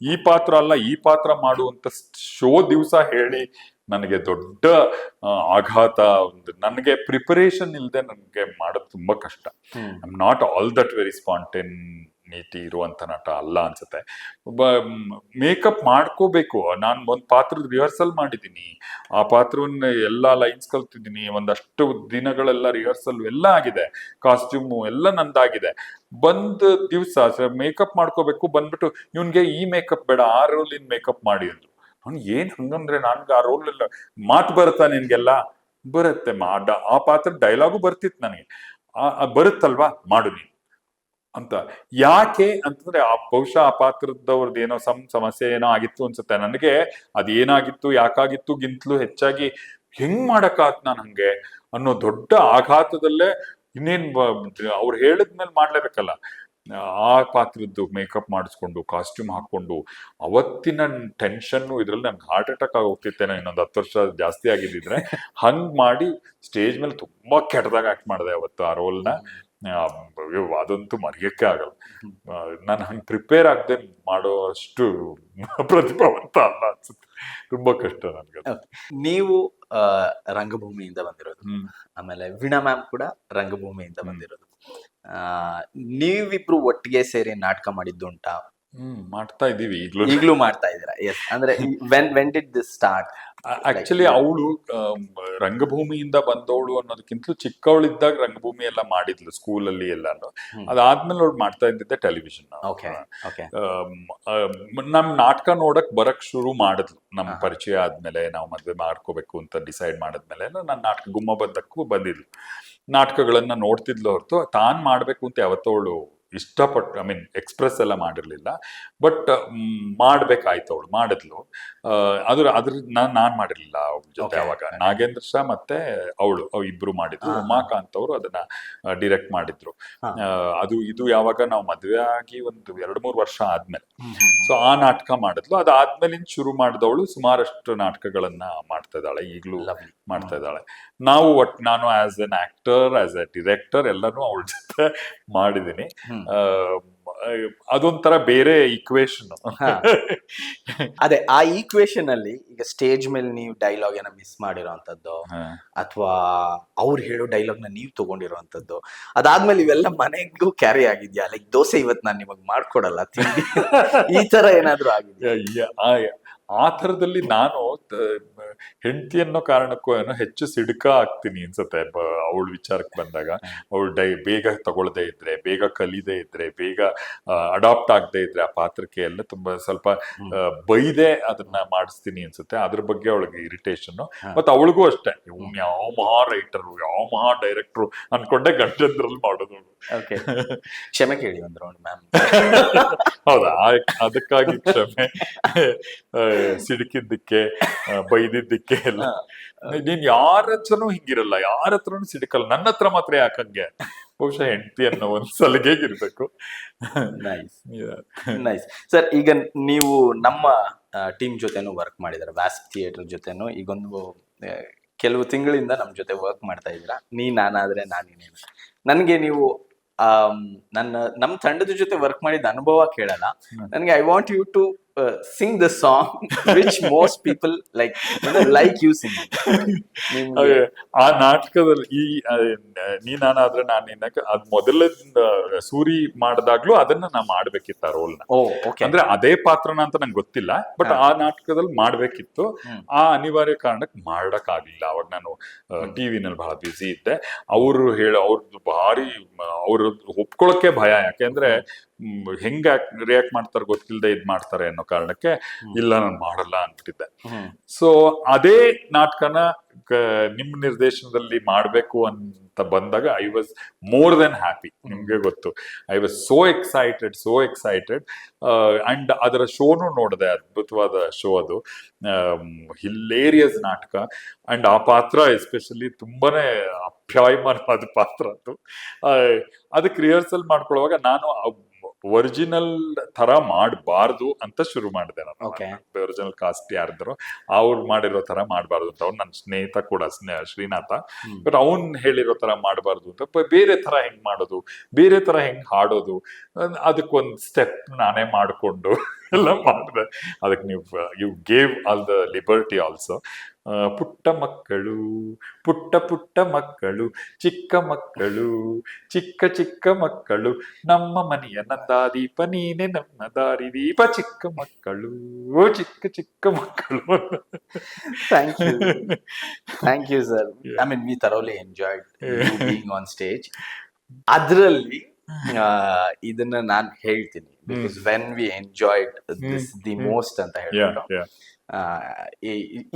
ಈ ಪಾತ್ರ ಅಲ್ಲ, ಈ ಪಾತ್ರ ಮಾಡುವಂತ ಶೋ ದಿವಸ ಹೇಳಿ ನನಗೆ ದೊಡ್ಡ ಆಘಾತ. ನನಗೆ ಪ್ರಿಪರೇಷನ್ ಇಲ್ಲದೆ ನನಗೆ ಮಾಡೋದು ತುಂಬಾ ಕಷ್ಟ. I am not all that very spontaneity ಇರುವಂತ ನಟ ಅಲ್ಲ ಅನ್ಸುತ್ತೆ. ಮೇಕಪ್ ಮಾಡ್ಕೋಬೇಕು. ನಾನು ಒಂದ್ ಪಾತ್ರದ ರಿಹರ್ಸಲ್ ಮಾಡಿದ್ದೀನಿ, ಆ ಪಾತ್ರವನ್ನ ಎಲ್ಲಾ ಲೈನ್ಸ್ ಕಲ್ತಿದ್ದೀನಿ, ಒಂದಷ್ಟು ದಿನಗಳೆಲ್ಲ ರಿಹರ್ಸಲ್ ಎಲ್ಲ ಆಗಿದೆ, ಕಾಸ್ಟ್ಯೂಮು ಎಲ್ಲ ನಂದಾಗಿದೆ. ಬಂದ್ ದಿವ್ಸ ಮೇಕಪ್ ಮಾಡ್ಕೋಬೇಕು. ಬಂದ್ಬಿಟ್ಟು ಇವ್ನ್ಗೆ ಈ ಮೇಕಪ್ ಬೇಡ, ಆ ರೋಲಿನ್ ಮೇಕಪ್ ಮಾಡಿ ಅಂದ್ರು. ಅವ್ನು ಏನ್ ಹಂಗಂದ್ರೆ, ನನ್ಗೆ ಆ ರೋಲ್ ಎಲ್ಲ ಮಾತು ಬರುತ್ತಾ ನಿನ್ಗೆಲ್ಲ? ಬರುತ್ತೆ, ಆ ಪಾತ್ರ ಡೈಲಾಗು ಬರ್ತಿತ್ತು ನನಗೆ. ಬರುತ್ತಲ್ವಾ, ಮಾಡು ನೀನು ಅಂತ. ಯಾಕೆ ಅಂತಂದ್ರೆ, ಬಹುಶಃ ಆ ಪಾತ್ರದವ್ರದ್ದು ಏನೋ ಸಮಸ್ಯೆ ಏನೋ ಆಗಿತ್ತು ಅನ್ಸುತ್ತೆ. ನನಗೆ ಅದೇನಾಗಿತ್ತು, ಯಾಕಾಗಿತ್ತು ಗಿಂತಲೂ ಹೆಚ್ಚಾಗಿ ಹೆಂಗ್ ಮಾಡಕ್ಕಾತ್ ನಾನು ಹಂಗೆ ಅನ್ನೋ ದೊಡ್ಡ ಆಘಾತದಲ್ಲೇ ಇನ್ನೇನ್ ಅವ್ರು ಹೇಳಿದ್ಮೇಲೆ ಮಾಡ್ಲೇಬೇಕಲ್ಲ. ಆ ಪಾತ್ರದ್ದು ಮೇಕಪ್ ಮಾಡಿಸ್ಕೊಂಡು, ಕಾಸ್ಟ್ಯೂಮ್ ಹಾಕೊಂಡು, ಅವತ್ತಿನ ಟೆನ್ಷನ್ನು ಇದ್ರಲ್ಲಿ ನನ್ಗೆ ಹಾರ್ಟ್ ಅಟ್ಯಾಕ್ ಆಗೋಗ್ತಿತ್ತೇನೋ ಇನ್ನೊಂದು 10 ವರ್ಷ ಜಾಸ್ತಿ ಆಗಿದ್ದಿದ್ರೆ. ಹಂಗ್ ಮಾಡಿ ಸ್ಟೇಜ್ ಮೇಲೆ ತುಂಬಾ ಕೆಟ್ಟದಾಗ ಆಕ್ಟ್ ಮಾಡಿದೆ ಅವತ್ತು ಆ ರೋಲ್ನ. ಅದಂತೂ ಮರೆಯಕ್ಕೆ ಆಗಲ್ಲ. ನಾನು ಹಂಗೆ ಪ್ರಿಪೇರ್ ಆಗದೆ ಮಾಡೋ ಅಷ್ಟು ಪ್ರತಿಭಾವಂತ ಅಲ್ಲ ಅನ್ಸುತ್ತೆ. ತುಂಬಾ ಕಷ್ಟ ನನ್ಗೆ. ನೀವು ರಂಗಭೂಮಿಯಿಂದ ಬಂದಿರೋದು, ಆಮೇಲೆ ವೀಣಾ ಮ್ಯಾಮ್ ಕೂಡ ರಂಗಭೂಮಿಯಿಂದ ಬಂದಿರೋದು. ನೀವಿಬ್ರು ಒಟ್ಟಿಗೆ ಸೇರಿ ನಾಟಕ ಮಾಡಿದ್ದುಂಟಾ? ಮಾಡ್ತಾ ಇದೀವಿ, ಈಗ್ಲೂ ಮಾಡ್ತಾ ಇದೀರಾ? ಎಸ್. ಅಂದ್ರೆ when did this start? Actually ಅವಳು ರಂಗಭೂಮಿಯಿಂದ ಬಂದವಳು ಅನ್ನೋದಕ್ಕಿಂತಲೂ ಚಿಕ್ಕವಳಿದ್ದಾಗ ರಂಗಭೂಮಿ ಎಲ್ಲ ಮಾಡಿದ್ಲು ಸ್ಕೂಲಲ್ಲಿ ಎಲ್ಲಾನು. ಅದಾದ್ಮೇಲೆ ಅವಳು ಮಾಡ್ತಾ ಇದ್ದಿದ್ದೆ ಟೆಲಿವಿಷನ್. ನಮ್ ನಾಟಕ ನೋಡಕ್ ಬರಕ್ ಶುರು ಮಾಡಿದ್ಲು. ನಮ್ ಪರಿಚಯ ಆದ್ಮೇಲೆ, ನಾವು ಮದ್ವೆ ಮಾಡ್ಕೋಬೇಕು ಅಂತ ಡಿಸೈಡ್ ಮಾಡಿದ್ಮೇಲೆ ನನ್ನ ನಾಟಕ ಗುಮ್ಮ ಬಂದಕ್ಕೂ ಬಂದಿದ್ಲು. ನಾಟಕಗಳನ್ನ ನೋಡ್ತಿದ್ಲು ಹೊರತು ತಾನ್ ಮಾಡ್ಬೇಕು ಅಂತ ಯಾವತ್ತವಳು ಇಷ್ಟಪಟ್ಟು, ಐ ಮೀನ್ ಎಕ್ಸ್ಪ್ರೆಸ್ ಎಲ್ಲ ಮಾಡಿರ್ಲಿಲ್ಲ. ಬಟ್ ಮಾಡ್ಬೇಕಾಯ್ತು, ಅವಳು ಮಾಡಿದ್ಲು. ಅದ್ರ ನಾನ್ ಮಾಡಿರ್ಲಿಲ್ಲ ಅವ್ಳ ಜೊತೆ. ಅವಾಗ ನಾಗೇಂದ್ರ ಶಾ ಮತ್ತೆ ಅವಳು ಇಬ್ರು ಮಾಡಿದ್ರು. ಉಮಾಕಾಂತ್ ಅವರು ಅದನ್ನ ಡಿರೆಕ್ಟ್ ಮಾಡಿದ್ರು. ಇದು ಯಾವಾಗ ನಾವು ಮದ್ವೆ ಆಗಿ ಒಂದು 2-3 ವರ್ಷ ಆದ್ಮೇಲೆ. ಸೊ ಆ ನಾಟಕ ಮಾಡಿದ್ಲು. ಅದಾದ್ಮೇಲಿಂದ ಶುರು ಮಾಡಿದವಳು ಸುಮಾರಷ್ಟು ನಾಟಕಗಳನ್ನ ಮಾಡ್ತಾ ಇದ್ದಾಳೆ, ಈಗ್ಲೂ ಮಾಡ್ತಾ ಇದ್ದಾಳೆ. ನಾನು as N actor, as A director ಎಲ್ಲಾನು ಅವಳ ಜೊತೆ ಮಾಡಿದೀನಿ. ಅದೊಂಥರ ಬೇರೆ ಈಕ್ವೇಶನ್. ಅದೇ, ಆ ಈಕ್ವೇಶನ್ ಅಲ್ಲಿ ಈಗ ಸ್ಟೇಜ್ ಮೇಲೆ ನೀವು ಡೈಲಾಗ್ ಏನ ಮಿಸ್ ಮಾಡಿರೋಂಥದ್ದು, ಅಥವಾ ಅವ್ರು ಹೇಳೋ ಡೈಲಾಗ್ ನ ನೀವು ತಗೊಂಡಿರೋಂಥದ್ದು, ಅದಾದ್ಮೇಲೆ ಇವೆಲ್ಲ ಮನೆಗೂ ಕ್ಯಾರಿ ಆಗಿದ್ಯಾ? ಲೈಕ್ ದೋಸೆ ಇವತ್ತು ನಾನು ನಿಮಗ್ ಮಾಡ್ಕೊಡಲ್ಲ ತಿಂಡಿ, ಈ ತರ ಏನಾದ್ರು ಆಗಿದ್ಯಾ? ಆ ಥರದಲ್ಲಿ ನಾನು ಹೆಂಡತಿ ಅನ್ನೋ ಕಾರಣಕ್ಕೂ ಏನೋ ಹೆಚ್ಚು ಸಿಡ್ಕ ಆಗ್ತೀನಿ ಅನ್ಸುತ್ತೆ. ಅವಳ ವಿಚಾರಕ್ಕೆ ಬಂದಾಗ ಅವಳು ಬೇಗ ತಗೊಳ್ದೇ ಇದ್ರೆ, ಬೇಗ ಕಲಿದೇ ಇದ್ರೆ, ಬೇಗ ಅಡಾಪ್ಟ್ ಆಗದೆ ಇದ್ರೆ ಆ ಪಾತ್ರಕ್ಕೆ ಎಲ್ಲ ತುಂಬಾ ಸ್ವಲ್ಪ ಬೈದೆ ಅದನ್ನ ಮಾಡಿಸ್ತೀನಿ ಅನ್ಸುತ್ತೆ. ಅದ್ರ ಬಗ್ಗೆ ಅವಳಿಗೆ ಇರಿಟೇಷನ್. ಮತ್ತೆ ಅವಳಿಗೂ ಅಷ್ಟೇ, ಇವ್ನು ಯಾವ ಮಹಾ ರೈಟರು, ಯಾವ ಮಹಾ ಡೈರೆಕ್ಟ್ರು ಅನ್ಕೊಂಡೆ ಗಂಡಂದ್ರಲ್ಲಿ ಮಾಡೋದು. ಕ್ಷಮೆ ಕೇಳಿ ಒಂದು ರೌಂಡ್ ಮ್ಯಾಮ್. ಹೌದಾ, ಅದಕ್ಕಾಗಿ ಕ್ಷಮೆ. ಸಿಡುಕಿದ್ದಕ್ಕೆ, ಬೈದಿದ್ದಕ್ಕೆ ಎಲ್ಲ. ನೀನ್ ಯಾರ ಹತ್ರನೂ ಹಿಂಗಿರಲ್ಲ, ಯಾರ ಹತ್ರನೂ ಸಿಡುಕಲ್ಲ, ನನ್ನ ಹತ್ರ ಮಾತ್ರ ಯಾಕಂಗೆ? ಬಹುಶಃ ಹೆಂಡತಿ ಅನ್ನೋ ಒಂದ್ ಸಲಿಗೆಗಿರ್ಬೇಕು. Nice sir. ಈಗ ನೀವು ನಮ್ಮ ಟೀಮ್ ಜೊತೆನೂ ವರ್ಕ್ ಮಾಡಿದಾರೆ, ವ್ಯಾಸ್ಪ್ ಥಿಯೇಟರ್ ಜೊತೆನೂ ಈಗೊಂದು ಕೆಲವು ತಿಂಗಳಿಂದ ನಮ್ ಜೊತೆ ವರ್ಕ್ ಮಾಡ್ತಾ ಇದ್ದೀರಾ, ನಾನಾದ್ರೆ ನಾನೇನೇನು. ನನ್ಗೆ ನೀವು ನಮ್ ತಂಡದ ಜೊತೆ ವರ್ಕ್ ಮಾಡಿದ ಅನುಭವ ಕೇಳಲ್ಲ, ನನ್ಗೆ I want you to sing the song which most people like you sing. ಹಾಗೆ ಆ ನಾಟಕದಲ್ಲಿ ನೀ ನಾನಾದ್ರೆ ನಾನು ಅದ್ ಮೊದಲ ಸೂರಿ ಮಾಡಿದಾಗ್ಲೂ ಅದನ್ನ ನಾ ಮಾಡ್ಬೇಕಿತ್ತು ಆ ರೋಲ್ನ. ಅಂದ್ರೆ ಅದೇ ಪಾತ್ರನ ಅಂತ ನಂಗೆ ಗೊತ್ತಿಲ್ಲ, ಬಟ್ ಆ ನಾಟಕದಲ್ಲಿ ಮಾಡ್ಬೇಕಿತ್ತು. ಆ ಅನಿವಾರ್ಯ ಕಾರಣಕ್ಕೆ ಮಾಡಕ್ ಆಗ್ಲಿಲ್ಲ. ಅವಾಗ ನಾನು ಟಿವಿನಲ್ಲಿ ಬಹಳ ಬ್ಯುಸಿ ಇದ್ದೆ. ಅವ್ರದ್ದು ಭಾರಿ ಅವ್ರ ಒಪ್ಕೊಳಕ್ಕೆ ಭಯ, ಯಾಕೆಂದ್ರೆ ಹೆಂಗ ರಿಯಾಕ್ಟ್ ಮಾಡ್ತಾರೆ ಗೊತ್ತಿಲ್ಲದೆ ಇದ್ ಮಾಡ್ತಾರೆ ಅನ್ನೋ ಕಾರಣಕ್ಕೆ ಇಲ್ಲ ನಾನು ಮಾಡಲ್ಲ ಅಂದ್ಬಿಟ್ಟಿದ್ದೆ. ಸೊ ಅದೇ ನಾಟಕನ ನಿಮ್ ನಿರ್ದೇಶನದಲ್ಲಿ ಮಾಡ್ಬೇಕು ಅಂತ ಬಂದಾಗ I was more than happy. ನಿಮ್ಗೆ ಗೊತ್ತು, I was so excited and ಅದರ ಶೋನು ನೋಡಿದೆ. ಅದ್ಭುತವಾದ ಶೋ ಅದು, ಹಿಲೇರಿಯಸ್ ನಾಟಕ. ಅಂಡ್ ಆ ಪಾತ್ರ ಎಸ್ಪೆಷಲಿ ತುಂಬಾನೇ ಅಪ್ಯಾಯಮಾನವಾದ ಪಾತ್ರ ಅದು. ಅದಕ್ಕೆ ರಿಹರ್ಸಲ್ ಮಾಡ್ಕೊಳ್ಳುವಾಗ ನಾನು ಒರಿಜಿನಲ್ ತರ ಮಾಡಬಾರ್ದು ಅಂತ ಶುರು ಮಾಡಿದೆ. ನಾನು ಒರಿಜಿನಲ್ ಕಾಸ್ಟ್ ಯಾರಿದ್ರು ಅವ್ರು ಮಾಡಿರೋ ತರ ಮಾಡಬಾರ್ದು ಅಂತ. ಅವ್ನು ನನ್ನ ಸ್ನೇಹಿತ ಕೂಡ, ಶ್ರೀನಾಥ. ಬಟ್ ಅವ್ನ್ ಹೇಳಿರೋ ತರ ಮಾಡಬಾರ್ದು ಅಂತ, ಬೇರೆ ತರ ಹೆಂಗ್ ಮಾಡೋದು, ಬೇರೆ ತರ ಹೆಂಗ್ ಹಾಡೋದು, ಅದಕ್ಕೊಂದ್ ಸ್ಟೆಪ್ ನಾನೇ ಮಾಡಿಕೊಂಡು ಎಲ್ಲ ಮಾಡಿದೆ. ಅದಕ್ಕೆ you gave all the liberty also. ಪುಟ್ಟ ಮಕ್ಕಳು, ಪುಟ್ಟ ಮಕ್ಕಳು, ಚಿಕ್ಕ ಮಕ್ಕಳು, ಚಿಕ್ಕ ಮಕ್ಕಳು, ನಮ್ಮ ಮನೆಯ ನಂದಾದೀಪ ನೀನೆ ನಮ್ಮ ದಾರಿ ದೀಪ, ಚಿಕ್ಕ ಮಕ್ಕಳು, ಚಿಕ್ಕ ಮಕ್ಕಳು. Thank you sir. I mean we thoroughly enjoyed being on stage. ಅದ್ರಲ್ಲಿ ಇದನ್ನ ನಾನು ಹೇಳ್ತೀನಿ, because when we enjoyed this the most ಅಂತ ಹೇಳ್ಬಿಟ್ಟು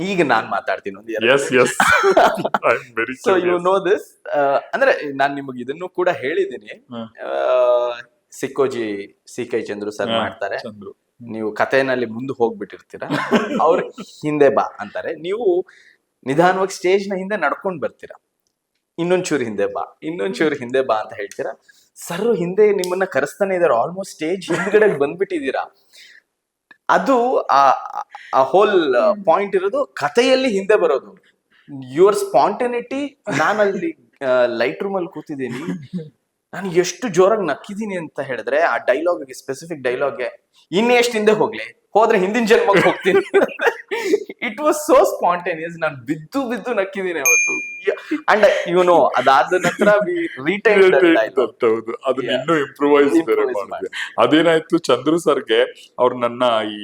ಈಗ ನಾನ್ ಮಾತಾಡ್ತೀನಿ ಒಂದು. ಸೊ ಯು ನೋ ದಿಸ್, ಅಂದ್ರೆ ನಾನ್ ನಿಮಗೆ ಇದನ್ನು ಕೂಡ ಹೇಳಿದ್ದೀನಿ. ಸಿಕ್ಕೋಜಿ ಸಿ.ಕೈ. ಚಂದ್ರು ಸರ್ ಮಾಡ್ತಾರೆ, ನೀವು ಕಥೆನಲ್ಲಿ ಮುಂದೆ ಹೋಗ್ಬಿಟ್ಟಿರ್ತೀರ, ಅವ್ರ ಹಿಂದೆ ಬಾ ಅಂತಾರೆ, ನೀವು ನಿಧಾನವಾಗಿ ಸ್ಟೇಜ್ ನ ಹಿಂದೆ ನಡ್ಕೊಂಡ್ ಬರ್ತೀರಾ, ಇನ್ನೊಂಚೂರು ಹಿಂದೆ ಬಾ ಅಂತ ಹೇಳ್ತೀರಾ. ಸರ್ ಹಿಂದೆ ನಿಮ್ಮನ್ನ ಕರೆಸ್ತಾನೆ ಇದಾರೆ, ಆಲ್ಮೋಸ್ಟ್ ಸ್ಟೇಜ್ ಹಿಂದ್ಗಡೆ ಬಂದ್ಬಿಟ್ಟಿದ್ದೀರಾ. ಅದು ಆ ಹೋಲ್ ಪಾಯಿಂಟ್ ಇರೋದು ಕಥೆಯಲ್ಲಿ ಹಿಂದೆ ಬರೋದು. ಯುವರ್ ಸ್ಪಾಂಟನಿಟಿ. ನಾನಲ್ಲಿ ಲೈಟ್ ರೂಮ್ ಅಲ್ಲಿ ಕೂತಿದ್ದೀನಿ, ನಾನು ಎಷ್ಟು ಜೋರಾಗಿ ನಕ್ಕಿದ್ದೀನಿ ಅಂತ ಹೇಳಿದ್ರೆ ಆ ಡೈಲಾಗ್ಗೆ, ಸ್ಪೆಸಿಫಿಕ್ ಡೈಲಾಗ್ಗೆ ಇನ್ನೆಷ್ಟು ಹಿಂದೆ ಹೋದ್ರೆ ಹಿಂದಿನ ಜನ್ಮಕ್ಕೆ ಹೋಗ್ತೀನಿ. It was so spontaneous. ನಾನು ಬಿದ್ದು ನಕ್ಕಿದ್ದೀನಿ ಅವತ್ತು. ಅಂಡ್ ಅದಾದ ನಂತರ ಅದನ್ನ ಇನ್ನೂ ಇಂಪ್ರೂವೈಸ್ ಮಾಡಿದೆ. ಅದೇನಾಯ್ತು, ಚಂದ್ರು ಸರ್ಗೆ ಅವ್ರು ನನ್ನ ಈ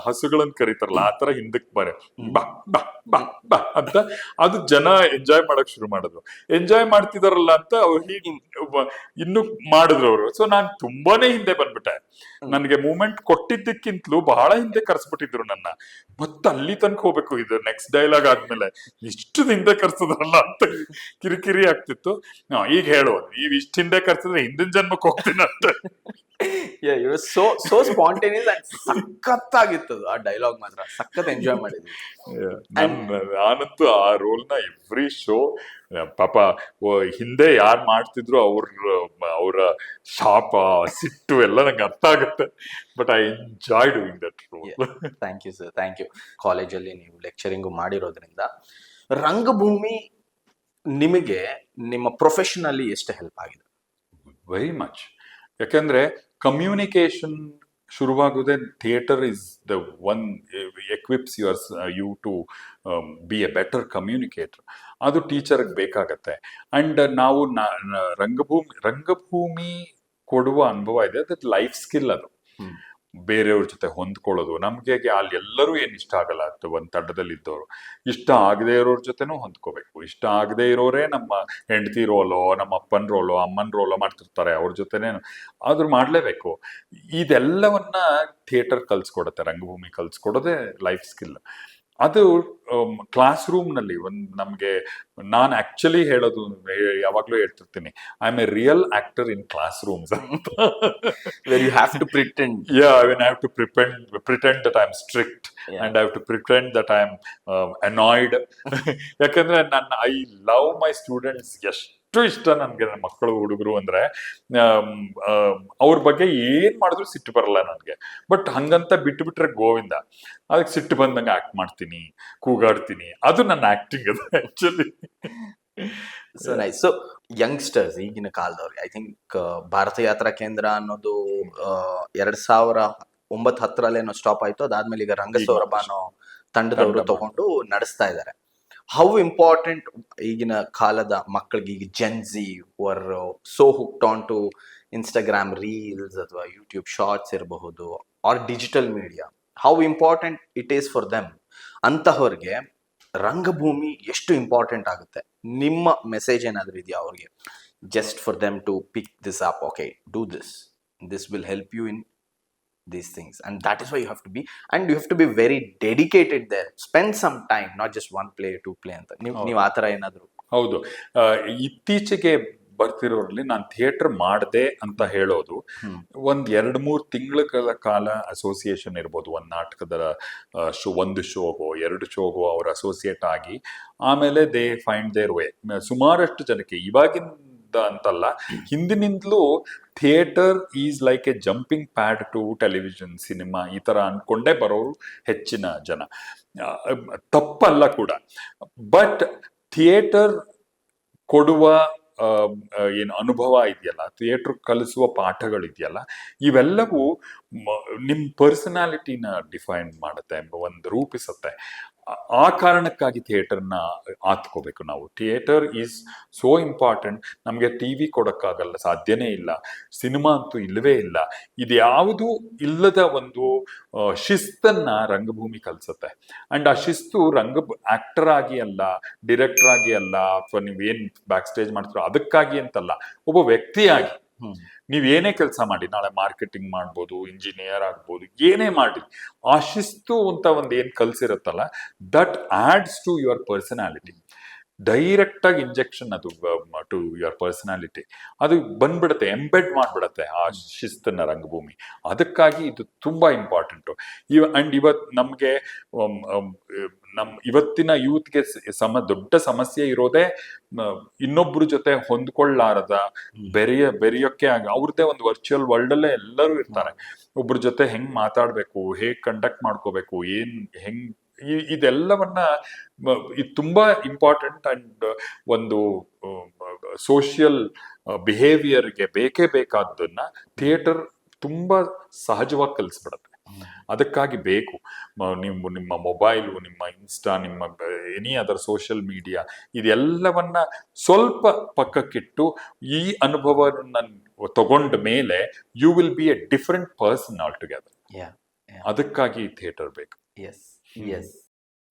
ಹಸುಗಳನ್ನ ಕರೀತಾರಲ್ಲ, ಆ ತರ ಹಿಂದಕ್ ಬಾ ಅಂತ ಅದು ಜನ ಎಂಜಾಯ್ ಮಾಡಕ್ ಶುರು ಮಾಡಿದ್ರು. ಎಂಜಾಯ್ ಮಾಡ್ತಿದಾರಲ್ಲ ಅಂತ ಅವ್ರು ಇನ್ನು ಮಾಡಿದ್ರು ಅವರು. ಸೊ ನಾನ್ ತುಂಬಾನೇ ಹಿಂದೆ ಬಂದ್ಬಿಟ್ಟೆ. ನನ್ಗೆ ಮೂಮೆಂಟ್ ಕೊಟ್ಟಿದ್ದಕ್ಕಿಂತಲೂ ಬಹಳ ಹಿಂದೆ ಕರ್ಸ್ಬಿಟ್ಟಿದ್ರು ನನ್ನ. ಮತ್ತೆ ಅಲ್ಲಿ ತನಕ ಹೋಗ್ಬೇಕು, ಇದು ನೆಕ್ಸ್ಟ್ ಡೈಲಾಗ್ ಆದ್ಮೇಲೆ ಇಷ್ಟು ಹಿಂದೆ ಕರ್ಸದ್ರಲ್ಲ ಅಂತ ಕಿರಿಕಿರಿ ಆಗ್ತಿತ್ತು. ಈಗ ಹೇಳೋದು, ನೀವ್ ಇಷ್ಟ ಹಿಂದೆ ಕರ್ಸಿದ್ರೆ ಹಿಂದಿನ ಜನ್ಮಕ್ಕೆ ಹೋಗ್ತೀನಿ ಅಂತ. ಸೋ ಸ್ಪಾಂಟೇನಿಯಸ್ ಅಂಡ್ ಸಖತ್ತಾಗಿತ್ತು ಆ ಡೈಲಾಗ್. ಮಾತ್ರ ಸಖತ್ ಎಂಜಾಯ್ ಮಾಡಿದ್ವಿ. ನಾನಂತೂ ಆ ರೋಲ್ನ ಎವ್ರಿ ಶೋ, ಪಾಪ ಹಿಂದೆ ಯಾರು ಮಾಡ್ತಿದ್ರು ಅವರ ಶಾಪ, ಸಿಟ್ಟು ಎಲ್ಲ ನಂಗೆ ಅರ್ಥ ಆಗುತ್ತೆ. But I enjoy doing that role. Thank you sir, thank you. ಕಾಲೇಜಲ್ಲಿ ನೀವು ಲೆಕ್ಚರಿಂಗು ಮಾಡಿರೋದ್ರಿಂದ ರಂಗಭೂಮಿ ನಿಮಗೆ ನಿಮ್ಮ ಪ್ರೊಫೆಷನಲ್ಲಿ ಎಷ್ಟು ಹೆಲ್ಪ್ ಆಗಿದೆ? Very much. ಯಾಕಂದ್ರೆ ಕಮ್ಯುನಿಕೇಶನ್ ಶುರುವಾಗುವುದೇ, theatre is the one equips you to be a better communicator. ಅದು ಟೀಚರ್ಗೆ ಬೇಕಾಗತ್ತೆ. ಅಂಡ್ ನಾವು ರಂಗಭೂಮಿ ಕೊಡುವ ಅನುಭವ ಇದೆ, ಅದು ಲೈಫ್ ಸ್ಕಿಲ್. ಅದು ಬೇರೆಯವ್ರ ಜೊತೆ ಹೊಂದ್ಕೊಳ್ಳೋದು. ನಮ್ಗೆ ಅಲ್ಲಿ ಎಲ್ಲರೂ ಏನ್ ಇಷ್ಟ ಆಗಲ್ಲ, ಒಂದ್ ತಂಡದಲ್ಲಿ ಇದ್ದವರು ಇಷ್ಟ ಆಗದೆ ಇರೋರ್ ಜೊತೆನೂ ಹೊಂದ್ಕೋಬೇಕು. ಇಷ್ಟ ಆಗದೆ ಇರೋರೇ ನಮ್ಮ ಹೆಂಡತಿ ರೋಲೋ, ನಮ್ಮ ಅಪ್ಪನ ರೋಲೋ, ಅಮ್ಮನ ರೋಲೋ ಮಾಡ್ತಿರ್ತಾರೆ, ಅವ್ರ ಜೊತೆನೇ ಆದ್ರೂ ಮಾಡ್ಲೇಬೇಕು. ಇದೆಲ್ಲವನ್ನ ಥಿಯೇಟರ್ ಕಲ್ಸ್ಕೊಡತ್ತೆ, ರಂಗಭೂಮಿ ಕಲ್ಸ್ಕೊಡೋದೇ ಲೈಫ್ ಸ್ಕಿಲ್. ಅದು ಕ್ಲಾಸ್ ರೂಮ್ ನಲ್ಲಿ ನಮ್ಗೆ, ನಾನು ಆಕ್ಚುಲಿ ಹೇಳೋದು ಯಾವಾಗ್ಲೂ ಹೇಳ್ತಿರ್ತೀನಿ, I am a real actor in classrooms ಅಂತ. Where you have to pretend. Yeah, I mean, I have to pretend that I'm strict, and I have to pretend that I'm annoyed. ಯಾಕಂದ್ರೆ I love my students ಅಷ್ಟು ಇಷ್ಟ ನನ್ಗೆ ನನ್ನ ಮಕ್ಕಳು ಹುಡುಗರು ಅಂದ್ರೆ ಅವ್ರ ಬಗ್ಗೆ ಏನ್ ಮಾಡಿದ್ರು ಸಿಟ್ಟು ಬರಲ್ಲ ನನ್ಗೆ. ಬಟ್ ಹಂಗಂತ ಬಿಟ್ಟು ಬಿಟ್ರೆ ಗೋವಿಂದ, ಅದಕ್ಕೆ ಸಿಟ್ಟು ಬಂದಂಗೆ ಆಕ್ಟ್ ಮಾಡ್ತೀನಿ, ಕೂಗಾಡ್ತೀನಿ, ಅದು ನನ್ನ ಆಕ್ಟಿಂಗ್ ಅದು actually. So nice. So youngsters ಈಗಿನ ಕಾಲದವ್ರಿಗೆ ಐ ಥಿಂಕ್ ಭಾರತ ಯಾತ್ರಾ ಕೇಂದ್ರ ಅನ್ನೋದು 2009-10 ಸ್ಟಾಪ್ ಆಯ್ತು. ಅದಾದ್ಮೇಲೆ ಈಗ ರಂಗಸೌರಭ ಅನ್ನೋ ತಂಡದವರು ತಗೊಂಡು ನಡೆಸ್ತಾ ಇದ್ದಾರೆ. ಹೌ ಇಂಪಾರ್ಟೆಂಟ್ ಈಗಿನ ಕಾಲದ ಮಕ್ಕಳಿಗೆ, ಈಗ Gen Z were so hooked on to Instagram reels ಅಥವಾ ಯೂಟ್ಯೂಬ್ ಶಾರ್ಟ್ಸ್ ಇರಬಹುದು or digital media, how important it is for them, ಅಂತಹವ್ರಿಗೆ ರಂಗಭೂಮಿ ಎಷ್ಟು ಇಂಪಾರ್ಟೆಂಟ್ ಆಗುತ್ತೆ? ನಿಮ್ಮ ಮೆಸೇಜ್ ಏನಾದ್ರೂ ಇದೆಯಾ ಅವ್ರಿಗೆ, just for them to pick this up, okay do this will help you in these things, and that is why you have to be, and you have to be very dedicated there, spend some time, not just one play, two play ಅಂತ ನೀವು ಆ ತರ ಏನಾದ್ರು? ಹೌದು, ಇತ್ತೀಚೆಗೆ ಬರ್ತಿರೋರಲ್ಲಿ ನಾನು theatre ಮಾಡಿದೆ ಅಂತ ಹೇಳೋದು 1-2-3 ತಿಂಗಳ ಕಾಲ ಅಸೋಸಿಯೇಷನ್ ಇರ್ಬೋದು. ಒಂದು ನಾಟಕದ ಒಂದು ಶೋಗೋ 2 ಶೋಗೋ ಅವ್ರ ಅಸೋಸಿಯೇಟ್ ಆಗಿ ಆಮೇಲೆ ದೇ ಫೈಂಡ್ ದೇರ್ ವೇ. ಸುಮಾರಷ್ಟು ಜನಕ್ಕೆ ಇವಾಗಿನ ಅಂತಲ್ಲ, ಹಿಂದಿನಿಂದಲೂ theatre is like a jumping pad to television, cinema ಈ ತರ ಅನ್ಕೊಂಡೇ ಬರೋರು ಹೆಚ್ಚಿನ ಜನ. ತಪ್ಪಲ್ಲ ಕೂಡ. ಬಟ್ ಥಿಯೇಟರ್ ಕೊಡುವ ಏನು ಅನುಭವ ಇದೆಯಲ್ಲ, ಥಿಯೇಟರ್ ಕಲಿಸುವ ಪಾಠಗಳಿದೆಯಲ್ಲ, ಇವೆಲ್ಲವೂ ನಿಮ್ಮ ಪರ್ಸನಾಲಿಟಿನ ಡಿಫೈನ್ ಮಾಡುತ್ತೆ, ಒಂದು ರೂಪಿಸುತ್ತೆ. ಆ ಕಾರಣಕ್ಕಾಗಿ ಥಿಯೇಟರ್ನ ಆತ್ಕೋಬೇಕು ನಾವು. Theatre is so important. ನಮಗೆ ಟಿವಿ ಕೊಡೋಕ್ಕಾಗಲ್ಲ, ಸಾಧ್ಯನೇ ಇಲ್ಲ. ಸಿನಿಮಾ ಅಂತೂ ಇಲ್ಲವೇ ಇಲ್ಲ. ಇದ್ಯಾವುದೂ ಇಲ್ಲದ ಒಂದು ಶಿಸ್ತನ್ನ ರಂಗಭೂಮಿ ಕಲಿಸುತ್ತೆ. ಅಂಡ್ ಆ ಶಿಸ್ತು ಆಕ್ಟರ್ ಆಗಿ ಅಲ್ಲ, ಡೈರೆಕ್ಟರ್ ಆಗಿ ಅಲ್ಲ, ಅಥವಾ ನೀವೇನ್ ಬ್ಯಾಕ್ ಸ್ಟೇಜ್ ಮಾಡ್ತೀರೋ ಅದಕ್ಕಾಗಿ ಅಂತಲ್ಲ, ಒಬ್ಬ ವ್ಯಕ್ತಿಯಾಗಿ ನೀವೇನೇ ಕೆಲಸ ಮಾಡಿ, ನಾಳೆ ಮಾರ್ಕೆಟಿಂಗ್ ಮಾಡ್ಬೋದು, ಇಂಜಿನಿಯರ್ ಆಗ್ಬೋದು, ಏನೇ ಮಾಡಿ, ಆ ಶಿಸ್ತು ಅಂತ ಒಂದು ಏನ್ ಕಲ್ಸಿರುತ್ತಲ್ಲ, that adds to your personality. Direct ಆಗಿ ಇಂಜೆಕ್ಷನ್ ಅದು ಟು ಯುವರ್ ಪರ್ಸನಾಲಿಟಿ, ಅದು ಬಂದ್ಬಿಡುತ್ತೆ, ಎಂಬೆಡ್ ಮಾಡ್ಬಿಡತ್ತೆ ಆ ಶಿಸ್ತನ್ನ ರಂಗಭೂಮಿ. ಅದಕ್ಕಾಗಿ ಇದು ತುಂಬಾ ಇಂಪಾರ್ಟೆಂಟು. ಅಂಡ್ ನಮ್ಗೆ ಇವತ್ತಿನ ಯೂತ್ಗೆ ದೊಡ್ಡ ಸಮಸ್ಯೆ ಇರೋದೇ ಇನ್ನೊಬ್ರ ಜೊತೆ ಹೊಂದ್ಕೊಳ್ಳಾರದ, ಬೆರೆಯೋಕ್ಕೆ ಅವ್ರದ್ದೇ ಒಂದು ವರ್ಚುವಲ್ ವರ್ಲ್ಡ್ ಅಲ್ಲೇ ಎಲ್ಲರೂ ಇರ್ತಾರೆ. ಒಬ್ರ ಜೊತೆ ಹೆಂಗ್ ಮಾತಾಡ್ಬೇಕು, ಹೇಗ್ ಕಂಡಕ್ಟ್ ಮಾಡ್ಕೋಬೇಕು, ಇದೆಲ್ಲವನ್ನ ಇದು ತುಂಬಾ ಇಂಪಾರ್ಟೆಂಟ್. ಅಂಡ್ ಒಂದು ಸೋಷಿಯಲ್ ಬಿಹೇವಿಯರ್ಗೆ ಬೇಕೇ ಬೇಕಾದ್ದನ್ನ ಥಿಯೇಟರ್ ತುಂಬಾ ಸಹಜವಾಗಿ ಕಲಿಸ್ಬಿಡತ್ತೆ. ಅದಕ್ಕಾಗಿ ಬೇಕು ನಿಮ್ಮ ಮೊಬೈಲು, ನಿಮ್ಮ ಇನ್ಸ್ಟಾ, ನಿಮ್ಮ ಎನಿ ಅದರ್ ಸೋಷಿಯಲ್ ಮೀಡಿಯಾ, ಇದೆಲ್ಲವನ್ನ ಸ್ವಲ್ಪ ಪಕ್ಕಕ್ಕಿಟ್ಟು ಈ ಅನುಭವನ ತಗೊಂಡ ಮೇಲೆ you will be a different person all together. ಅದಕ್ಕಾಗಿ ಥಿಯೇಟರ್ ಬೇಕು. Yes.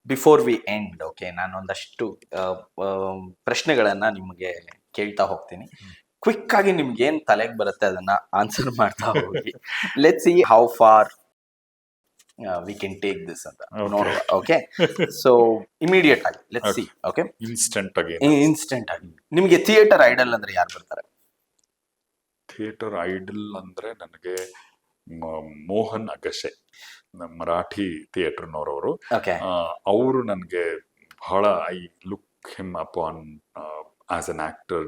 Before we end, okay, ನಾನು ಒಂದಷ್ಟು ಪ್ರಶ್ನೆಗಳನ್ನ ನಿಮಗೆ ಕೇಳ್ತಾ ಹೋಗ್ತೀನಿ. ಕ್ವಿಕ್ ಆಗಿ ನಿಮ್ಗೆ ಏನ್ ತಲೆಗೆ ಬರುತ್ತೆ ಅದನ್ನ ಆನ್ಸರ್ ಮಾಡ್ತಾ ಹೋಗಿ. Let's see how far we can take this ಅಂತ ನೋಡುವ. ಓಕೆ, ಸೊ ಇಮಿಡಿಯೇಟ್ ಆಗಿ ಲೆಟ್ಸ್ ಸಿ. ಓಕೆ, ಇನ್ಸ್ಟೆಂಟ್ ಆಗಿ ನಿಮ್ಗೆ ಥಿಯೇಟರ್ ಐಡಲ್ ಅಂದ್ರೆ ಯಾರು ಬರ್ತಾರೆ? ಥಿಯೇಟರ್ ಐಡಲ್ ಅಂದ್ರೆ ನನಗೆ ಮೋಹನ್ ಅಗಶೆ, ಮರಾಠಿ ಥಿಯೇಟರ್ನವರವರು. ಅವರು ನನಗೆ ಬಹಳ, I look him upon as an actor,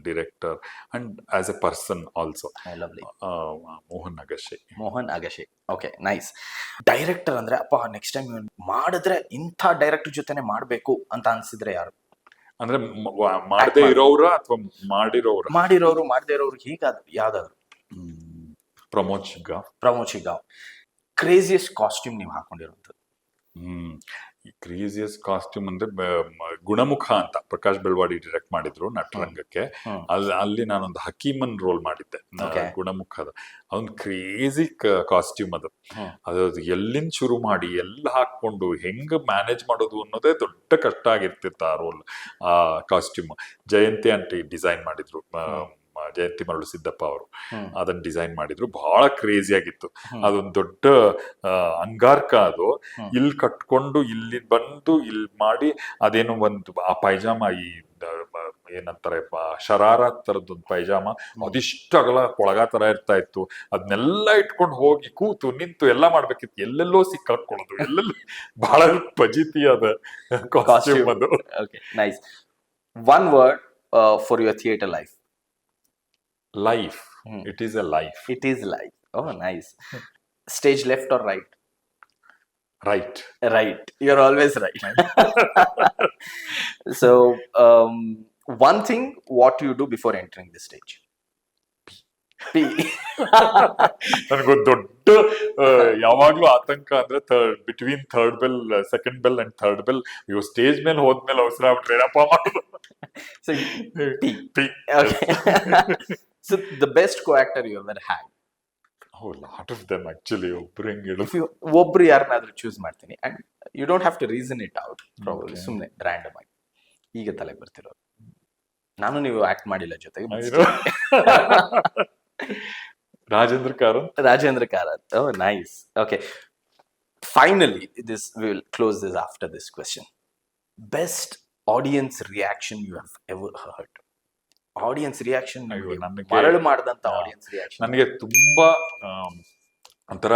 director and as a person also. Mohan Agashe. Okay, nice. Director ಅಂದ್ರೆ ಅಪ್ಪ ನೆಕ್ಸ್ಟ್ ಟೈಮ್ ಮಾಡಿದ್ರೆ ಇಂಥ ಡೈರೆಕ್ಟರ್ ಜೊತೆನೆ ಮಾಡ್ಬೇಕು ಅಂತ ಅನ್ಸಿದ್ರೆ ಯಾರು? ಅಂದ್ರೆ ಮಾಡದೇ ಇರೋರ ಅಥವಾ ಮಾಡಿರೋರು ಮಾಡದೇ ಇರೋರು ಹೀಗಾದ್ರು ಯಾವ್ದಾದ್ರು? ಪ್ರಮೋದ್ ಶಿಗ್ಗಾಂವ್. ಕ್ರೇಜಿಯಸ್ಟ್ ಕಾಸ್ಟ್ಯೂಮ್ ನೀವು ಹಾಕೊಂಡಿರುವಂಥದ್ದು? ಕ್ರೇಜಿಯಸ್ಟ್ ಕಾಸ್ಟ್ಯೂಮ್ ಅಂದ್ರೆ ಗುಣಮುಖ ಅಂತ ಪ್ರಕಾಶ್ ಬೆಳ್ವಾಡಿ ಡೈರೆಕ್ಟ್ ಮಾಡಿದ್ರು ನಟರಂಗಕ್ಕೆ. ಅಲ್ಲಿ ನಾನೊಂದು ಹಕೀಮನ್ ರೋಲ್ ಮಾಡಿದ್ದೆ, ಗುಣಮುಖದ. ಅದೊಂದು ಕ್ರೇಜಿ ಕಾಸ್ಟ್ಯೂಮ್ ಅದು ಎಲ್ಲಿಂದ ಶುರು ಮಾಡಿ ಎಲ್ಲ ಹಾಕೊಂಡು ಹೆಂಗ್ ಮ್ಯಾನೇಜ್ ಮಾಡೋದು ಅನ್ನೋದೇ ದೊಡ್ಡ ಕಷ್ಟ ಆಗಿರ್ತಿತ್ತು ಆ ರೋಲ್. ಆ ಕಾಸ್ಟ್ಯೂಮ್ ಜಯಂತಿ ಆಂಟಿ ಡಿಸೈನ್ ಮಾಡಿದ್ರು, ಜಯಂತಿ ಮರಳು ಸಿದ್ದಪ್ಪ ಅವರು ಅದನ್ನ ಡಿಸೈನ್ ಮಾಡಿದ್ರು. ಬಹಳ ಕ್ರೇಜಿ ಆಗಿತ್ತು. ಅದೊಂದು ದೊಡ್ಡ ಅಂಗಾರ್ಕ, ಅದು ಇಲ್ಲಿ ಕಟ್ಕೊಂಡು ಇಲ್ಲಿ ಬಂದು ಇಲ್ಲಿ ಮಾಡಿ, ಅದೇನೋ ಒಂದು ಆ ಪೈಜಾಮ, ಈ ಏನಂತಾರೆ ಶರಾರ ತರದೊಂದು ಪೈಜಾಮ, ಅದಿಷ್ಟು ಅಗಲ ಕೊಳಗ ತರ ಇರ್ತಾ ಇತ್ತು. ಅದನ್ನೆಲ್ಲ ಇಟ್ಕೊಂಡು ಹೋಗಿ ಕೂತು ನಿಂತು ಎಲ್ಲ ಮಾಡ್ಬೇಕಿತ್ತು, ಎಲ್ಲೆಲ್ಲೋ ಸಿಕ್ಕಾಕೊಳ್ಳೋದು, ಎಲ್ಲೆಲ್ಲೋ ಬಹಳ ಫಜೀತಿ ಅದ ಕಾಸ್ಟ್ಯೂಮ್ ಅದು. Nice. One word for your theater life? Life. Hmm. It is a life. It is life. Oh, nice. Stage left or right? Right. Right. You're always right. So, one thing, what you do before entering the stage? Pee. ನನಗೊಂದು ದೊಡ್ಡ ಯಾವಾಗ್ಲೂ ಆತಂಕ ಅಂದ್ರೆ between third bell, second bell and third bell, ಇವ್ stage ಮೇಲೆ ಹೋದ್ಮೇಲೆ ಅವಸರ ಆಗ್ಬಿಟ್ರೆ ಏನಪ್ಪ ಮಾಡೋದು. So, pee. Pee. Okay. So, the best co-actor you ever had? Oh, lot of them actually. ಒಬ್ರು ಹೆಂಗ್ ಹೇಳು. If you ಒಬ್ರು ಯಾರನ್ನಾದ್ರೂ ಚೂಸ್ ಮಾಡ್ತೀನಿ, and you don't have to reason it out, probably. Okay. ಸುಮ್ಮನೆ ರ್ಯಾಂಡಮ್ ಆಗಿ ಈಗ ತಲೆಗೆ ಬರ್ತಿರೋದು. ನಾನು ನೀವು ಆಕ್ಟ್ ಮಾಡಿಲ್ಲ ಜೊತೆಗೆ. I know. Rajendra Karanth. Rajendra Karath. Oh, nice. Okay. Finally, we will close this after this question. Best audience reaction you have ever heard? Audience reaction, ಅಯ್ಯೋ, ನನಗೆ- ಮರಳು ಮಾಡಿದಂತ audience reaction. ನನಗೆ ತುಂಬಾ ಒಂಥರ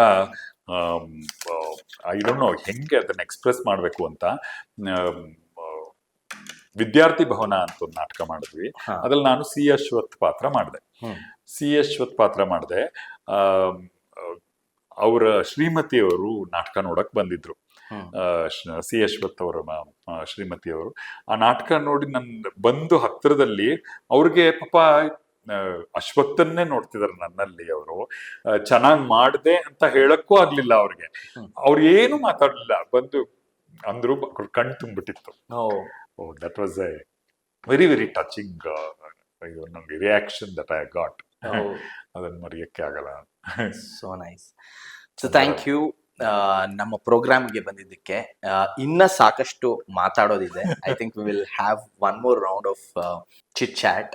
ಐ ಡೋಂಟ್ ನೋ ಹೆಂಗೆ ಅದನ್ನ ಎಕ್ಸ್ಪ್ರೆಸ್ ಮಾಡ್ಬೇಕು ಅಂತ. ವಿದ್ಯಾರ್ಥಿ ಭವನ ಅಂತ ಒಂದು ನಾಟಕ ಮಾಡಿದ್ವಿ. ಹಾ. ಅದ್ರಲ್ಲಿ ನಾನು ಸಿ ಅಶ್ವಥ್ ಪಾತ್ರ ಮಾಡಿದೆ. ಅವರ ಶ್ರೀಮತಿಯವರು ನಾಟಕ ನೋಡಕ್ ಬಂದಿದ್ರು. ಸಿ ಅಶ್ವಥ್ ಅವರ ಶ್ರೀಮತಿಯವರು ಆ ನಾಟಕ ನೋಡಿ ಬಂದು ಹತ್ತಿರದಲ್ಲಿ ಅವ್ರಿಗೆ ಪಾಪ ಅಶ್ವತ್ಥನ್ನೇ ನೋಡ್ತಿದಾರೆ ನನ್ನಲ್ಲಿ. ಅವರು ಚೆನ್ನಾಗ್ ಮಾಡ್ದೆ ಅಂತ ಹೇಳಕ್ಕೂ ಆಗ್ಲಿಲ್ಲ ಅವ್ರಿಗೆ. ಅವ್ರು ಏನು ಮಾತಾಡ್ಲಿಲ್ಲ, ಬಂದು ಅಂದ್ರು, ಕಣ್ ತುಂಬಿಟ್ಟಿತ್ತು. That was a very very touching reaction that I got. ಅದನ್ನ ಮರೆಯಕ್ಕೆ ಆಗಲ್ಲ. So nice. So thank you ನಮ್ಮ ಪ್ರೋಗ್ರಾಮ್ಗೆ ಬಂದಿದ್ದಕ್ಕೆ. ಇನ್ನ ಸಾಕಷ್ಟು ಮಾತಾಡೋದಿದೆ. I think we will have one more round of chit chat.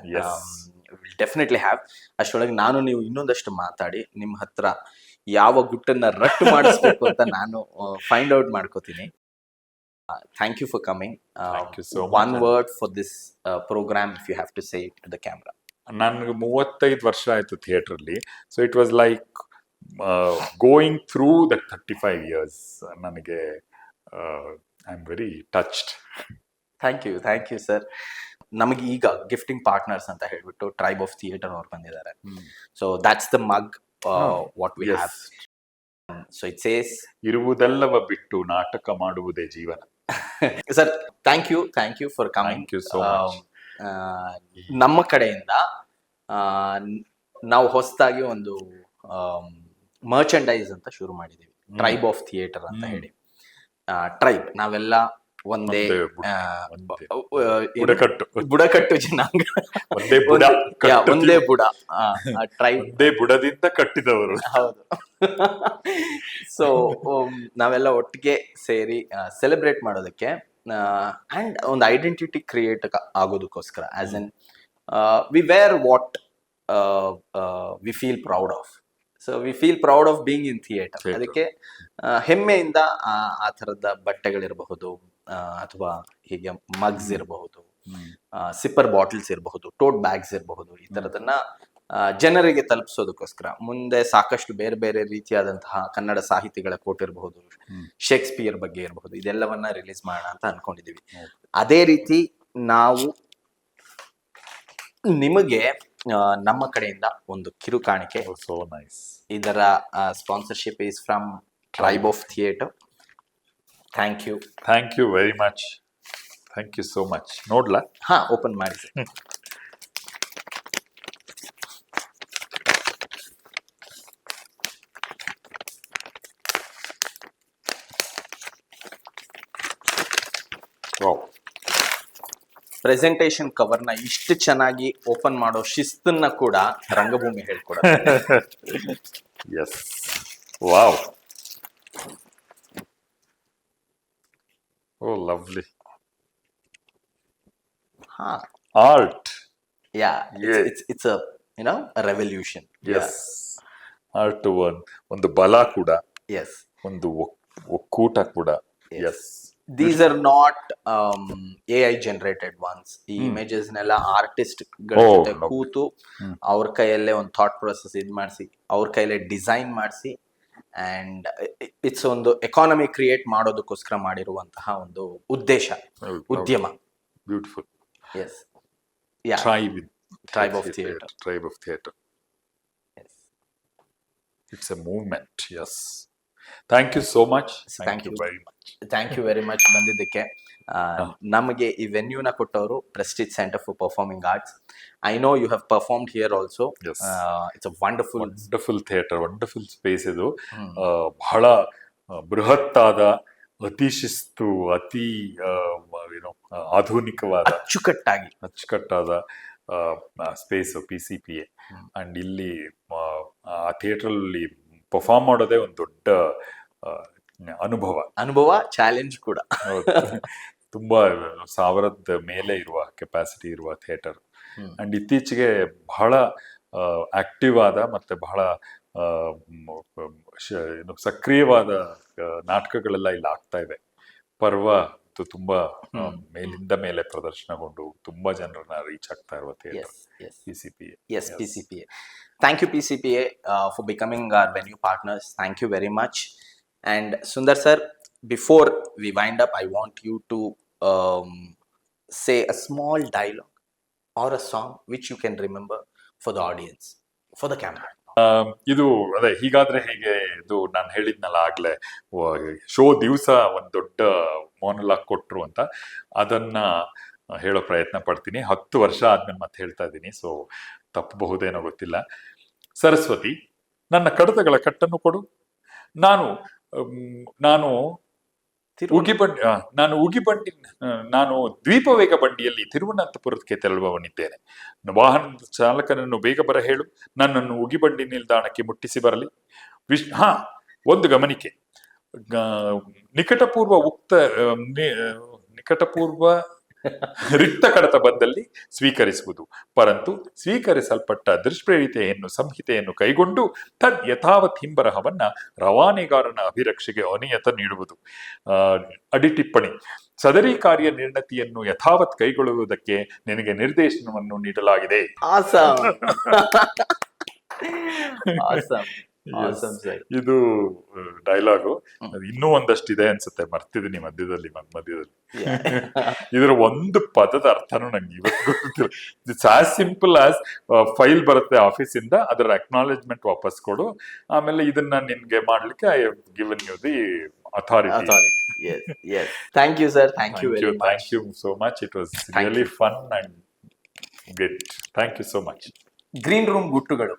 Will definitely have. ಅಷ್ಟೊಳಗೆ ನಾನು ನೀವು ಇನ್ನೊಂದಷ್ಟು ಮಾತಾಡಿ ನಿಮ್ಮ ಹತ್ರ ಯಾವ ಗುಟ್ಟನ್ನ ರಟ್ಟು ಮಾಡಿಸ್ಬೇಕು ಅಂತ ನಾನು ಫೈಂಡ್ ಔಟ್ ಮಾಡ್ಕೋತೀನಿ. Thank you for coming. Thank you so much. One word for this program, if you have to say it to the camera. ನನಗೆ 35 ವರ್ಷ ಆಯ್ತು ಥಿಯೇಟರ್ ಅಲ್ಲಿ. So it was like going through that 35 years. ನನಗೆ I am very touched. Thank you sir. ನಮಗೆ ಈಗ gifting partners ಅಂತ ಹೇಳ್ಬಿಟ್ಟು tribe of theatre ಅವ್ರು ಬಂದಿದ್ದಾರೆ. So that's the mug what we have. So it says, ಇರುವುದೆಲ್ಲವ ಬಿಟ್ಟು ನಾಟಕ ಮಾಡುವುದೇ ಜೀವನ. Sir thank you for coming. Thank you so much. ನಮ್ಮ ಕಡೆಯಿಂದ ನಾವು ಹೊಸದಾಗಿ ಒಂದು ಮರ್ಚೆಂಡೈಸ್ ಅಂತ ಶುರು ಮಾಡಿದೀವಿ, ಟ್ರೈಬ್ ಆಫ್ ಥಿಯೇಟರ್ ಅಂತ ಹೇಳಿ. ಟ್ರೈಬ್ ನಾವೆಲ್ಲ ಒಂದೇ ಬುಡಕಟ್ಟು ಜನಾಂಗ, ಒಂದೇ ಬುಡ ಟ್ರೈಬ್, ಒಂದೇ ಬುಡದಿಂದ ಕಟ್ಟಿದವರು. ಹೌದು. ಸೊ ನಾವೆಲ್ಲ ಒಟ್ಟಿಗೆ ಸೇರಿ ಸೆಲೆಬ್ರೇಟ್ ಮಾಡೋದಕ್ಕೆ ಅಂಡ್ ಒಂದು ಐಡೆಂಟಿಟಿ ಕ್ರಿಯೇಟ್ ಆಗೋದಕ್ಕೋಸ್ಕರ, as in we where what we feel proud of. So we feel proud of being in theatre. ಅದಕ್ಕೆ ಹೆಮ್ಮೆಯಿಂದ ಆ ಥರದ ಬಟ್ಟೆಗಳಿರಬಹುದು, ಅಥವಾ ಹೀಗೆ ಮಗ್ಸ್ ಇರಬಹುದು, ಸಿಪ್ಪರ್ ಬಾಟಲ್ಸ್ ಇರಬಹುದು, ಟೋಟ್ ಬ್ಯಾಗ್ಸ್ ಇರಬಹುದು, ಈ ಥರದನ್ನ ಜನರಿಗೆ ತಲುಪಿಸೋದಕ್ಕೋಸ್ಕರ ಮುಂದೆ ಸಾಕಷ್ಟು ಬೇರೆ ಬೇರೆ ರೀತಿಯಾದಂತಹ ಕನ್ನಡ ಸಾಹಿತಿಗಳ ಕೋಟ್ ಇರಬಹುದು, ಶೇಕ್ಸ್ಪಿಯರ್ ಬಗ್ಗೆ ಇರಬಹುದು, ಇದೆಲ್ಲವನ್ನ ರಿಲೀಸ್ ಮಾಡೋಣ ಅಂತ ಅನ್ಕೊಂಡಿದೀವಿ. ಅದೇ ರೀತಿ ನಾವು ನಿಮಗೆ ನಮ್ಮ ಕಡೆಯಿಂದ ಒಂದು ಕಿರು ಕಾಣಿಕೆ. So nice. ಇದರ sponsorship is from tribe of theatre. Thank you very much. Thank you so much. ನೋಡ್ಲಾ? ಹಾ, ಓಪನ್ ಮಾಡಿ ಸರ್. ಪ್ರೆಸೆಂಟೇಶನ್ ಕವರ್ನ ಇಷ್ಟು ಚೆನ್ನಾಗಿ ಓಪನ್ ಮಾಡೋ ಶಿಸ್ತನ್ನ ಕೂಡ ರಂಗಭೂಮಿ ಹೇಳ್ಕೊಡ. Yes, wow, oh lovely. ಹಾ, art. Yeah, it's a revolution. Yes, art ಒಂದು ಬಲ ಕೂಡ, ಎಸ್, ಒಂದು ಒಕ್ಕೂಟ ಕೂಡ. Yes, these are not AI generated ones. ಈ ಇಮೇಜಸ್ ನೆಲ್ಲ ಆರ್ಟಿಸ್ಟ್ ಜೊತೆ ಕೂತು ಅವ್ರ ಕೈಯಲ್ಲೇ ಒಂದು ಥಾಟ್ ಪ್ರೊಸೆಸ್ ಇದ್ ಮಾಡಿಸಿ, ಅವ್ರ ಕೈಯಲ್ಲೇ ಡಿಸೈನ್ ಮಾಡಿಸಿ, ಅಂಡ್ ಇಟ್ಸ್ ಒಂದು ಎಕಾನಮಿ ಕ್ರಿಯೇಟ್ ಮಾಡೋದಕ್ಕೋಸ್ಕರ ಮಾಡಿರುವಂತಹ ಒಂದು ಉದ್ದೇಶ, ಉದ್ಯಮ. Beautiful. Yes, Yeah. tribe Tribe of theatre. Tribe of theatre. Yes. It's a movement. Yes. Thank you so much. Thank Thank you you. very much. Thank you very much ಬಂದಿದ್ದಕ್ಕೆ. ನಮಗೆ ಈ ವೆನ್ಯೂನ ಕೊಟ್ಟವರು Prestige Centre for Performing Arts. I know you have performed here also. Yes. It's a wonderful. Wonderful theatre, wonderful space ಇದು. ಬಹಳ ಬೃಹತ್ತಾದ, ಅತಿ ಶಿಸ್ತು, ಅತಿ ಆಧುನಿಕವಾದ, ಅಚ್ಚುಕಟ್ಟಾದ ಸ್ಪೇಸ್ PCPA. ಅಂಡ್ ಇಲ್ಲಿ ಆ ಥಿಯೇಟರ್ ಅಲ್ಲಿ ಪರ್ಫಾರ್ಮ್ ಮಾಡೋದೇ ಒಂದು ದೊಡ್ಡ ಅನುಭವ, ಚಾಲೆಂಜ್ ಕೂಡ. ತುಂಬಾ 1000 ಮೇಲೆ ಇರುವ ಕೆಪಾಸಿಟಿ ಇರುವ ಥಿಯೇಟರ್. ಅಂಡ್ ಇತ್ತೀಚೆಗೆ ಬಹಳ ಆಕ್ಟಿವ್ ಆದ ಮತ್ತೆ ಬಹಳ ಸಕ್ರಿಯವಾದ ನಾಟಕಗಳೆಲ್ಲ ಇಲ್ಲಿ ಆಗ್ತಾ ಇವೆ. ಪರ್ವ ತುಂಬಾ ಮೇಲಿಂದ ಮೇಲೆ ಪ್ರದರ್ಶನಗೊಂಡು ತುಂಬಾ ಜನರನ್ನ ರೀಚ್ ಆಗ್ತಾ ಇರುವ theatre PCPA. Yes, PCPA. Thank you, PCPA, for becoming our venue partners. Thank you very much. And Sundar sir, before we wind up, I want you to say a small dialogue or a song which you can remember for the audience, for the camera. ಇದು ಅದೇ ಹೀಗಾದ್ರೆ ಹೇಗೆ, ಇದು ನಾನು ಹೇಳಿದ್ನಲ್ಲ ಆಗ್ಲೇ, show ದಿವಸ ಒಂದ್ ದೊಡ್ಡ ಮೋನಲಾಗ್ ಕೊಟ್ರು ಅಂತ, ಅದನ್ನ ಹೇಳೋ ಪ್ರಯತ್ನ ಪಡ್ತೀನಿ. 10 ವರ್ಷ ಆದ್ಮೇಲೆ ಮತ್ತೆ ಹೇಳ್ತಾ ಇದ್ದೀನಿ, ಸೊ ತಪ್ಪಬಹುದೇನೋ ಗೊತ್ತಿಲ್ಲ. ಸರಸ್ವತಿ, ನನ್ನ ಕಡತಗಳ ಕಟ್ಟನ್ನು ಕೊಡು. ನಾನು ದ್ವೀಪ ವೇಗ ಬಂಡಿಯಲ್ಲಿ ತಿರುವನಂತಪುರಕ್ಕೆ ತೆರಳುವವನಿದ್ದೇನೆ. ವಾಹನದ ಚಾಲಕನನ್ನು ಬೇಗ ಬರ ಹೇಳು, ನನ್ನನ್ನು ಉಗಿಬಂಡಿ ನಿಲ್ದಾಣಕ್ಕೆ ಮುಟ್ಟಿಸಿ ಬರಲಿ. ಒಂದು ಗಮನಿಕೆ, ನಿಕಟಪೂರ್ವ ರಿಕ್ತ ಕಡತ ಬಂದಲ್ಲಿ ಸ್ವೀಕರಿಸುವುದು, ಪರಂತು ಸ್ವೀಕರಿಸಲ್ಪಟ್ಟ ದುಷ್ಪ್ರೇರಿತೆಯನ್ನು ಸಂಹಿತೆಯನ್ನು ಕೈಗೊಂಡು ತದ್ ಯಥಾವತ್ ಹಿಂಬರಹವನ್ನ ರವಾನೆಗಾರನ ಅಭಿರಕ್ಷೆಗೆ ಅನಿಯತ ನೀಡುವುದು. ಅಡಿಟಿಪ್ಪಣಿ, ಸದರಿ ಕಾರ್ಯ ನಿರ್ಣತಿಯನ್ನು ಯಥಾವತ್ ಕೈಗೊಳ್ಳುವುದಕ್ಕೆ ನಿನಗೆ ನಿರ್ದೇಶನವನ್ನು ನೀಡಲಾಗಿದೆ. ಇದು ಡೈಲಾಗು. ಇನ್ನೂ ಒಂದಷ್ಟಿದೆ ಅನ್ಸುತ್ತೆ, ಮರ್ತಿದ್ದೀನಿ ಮಧ್ಯದಲ್ಲಿ. ಇದರ ಒಂದು ಪದದ ಅರ್ಥನೂ ನಂಗೆ ಇವತ್ತು ಗೊತ್ತಿಲ್ಲ. It's as simple as file ಬರುತ್ತೆ ಆಫೀಸಿಂದ, ಅದರ ಅಕ್ನಾಲೆಜ್ಮೆಂಟ್ ವಾಪಸ್ ಕೊಡು, ಆಮೇಲೆ ಇದನ್ನ ನಿನ್ಗೆ ಮಾಡ್ಲಿಕ್ಕೆ I have given you the authority. Thank you sir, thank you very much. Thank you so much. It was really fun and great. Thank you so much. Green room ಗುಟ್ಟುಗಳು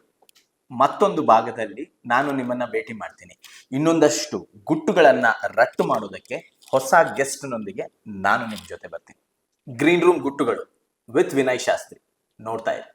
ಮತ್ತೊಂದು ಭಾಗದಲ್ಲಿ ನಾನು ನಿಮ್ಮನ್ನ ಭೇಟಿ ಮಾಡ್ತೀನಿ. ಇನ್ನೊಂದಷ್ಟು ಗುಟ್ಟುಗಳನ್ನ ರಟ್ಟು ಮಾಡೋದಕ್ಕೆ ಹೊಸ ಗೆಸ್ಟ್ನೊಂದಿಗೆ ನಾನು ನಿಮ್ಮ ಜೊತೆ ಬರ್ತೀನಿ. ಗ್ರೀನ್ ರೂಮ್ ಗುಟ್ಟುಗಳು ವಿತ್ ವಿನಯ್ ಶಾಸ್ತ್ರಿ. ನೋಡ್ತಾ ಇರಿ.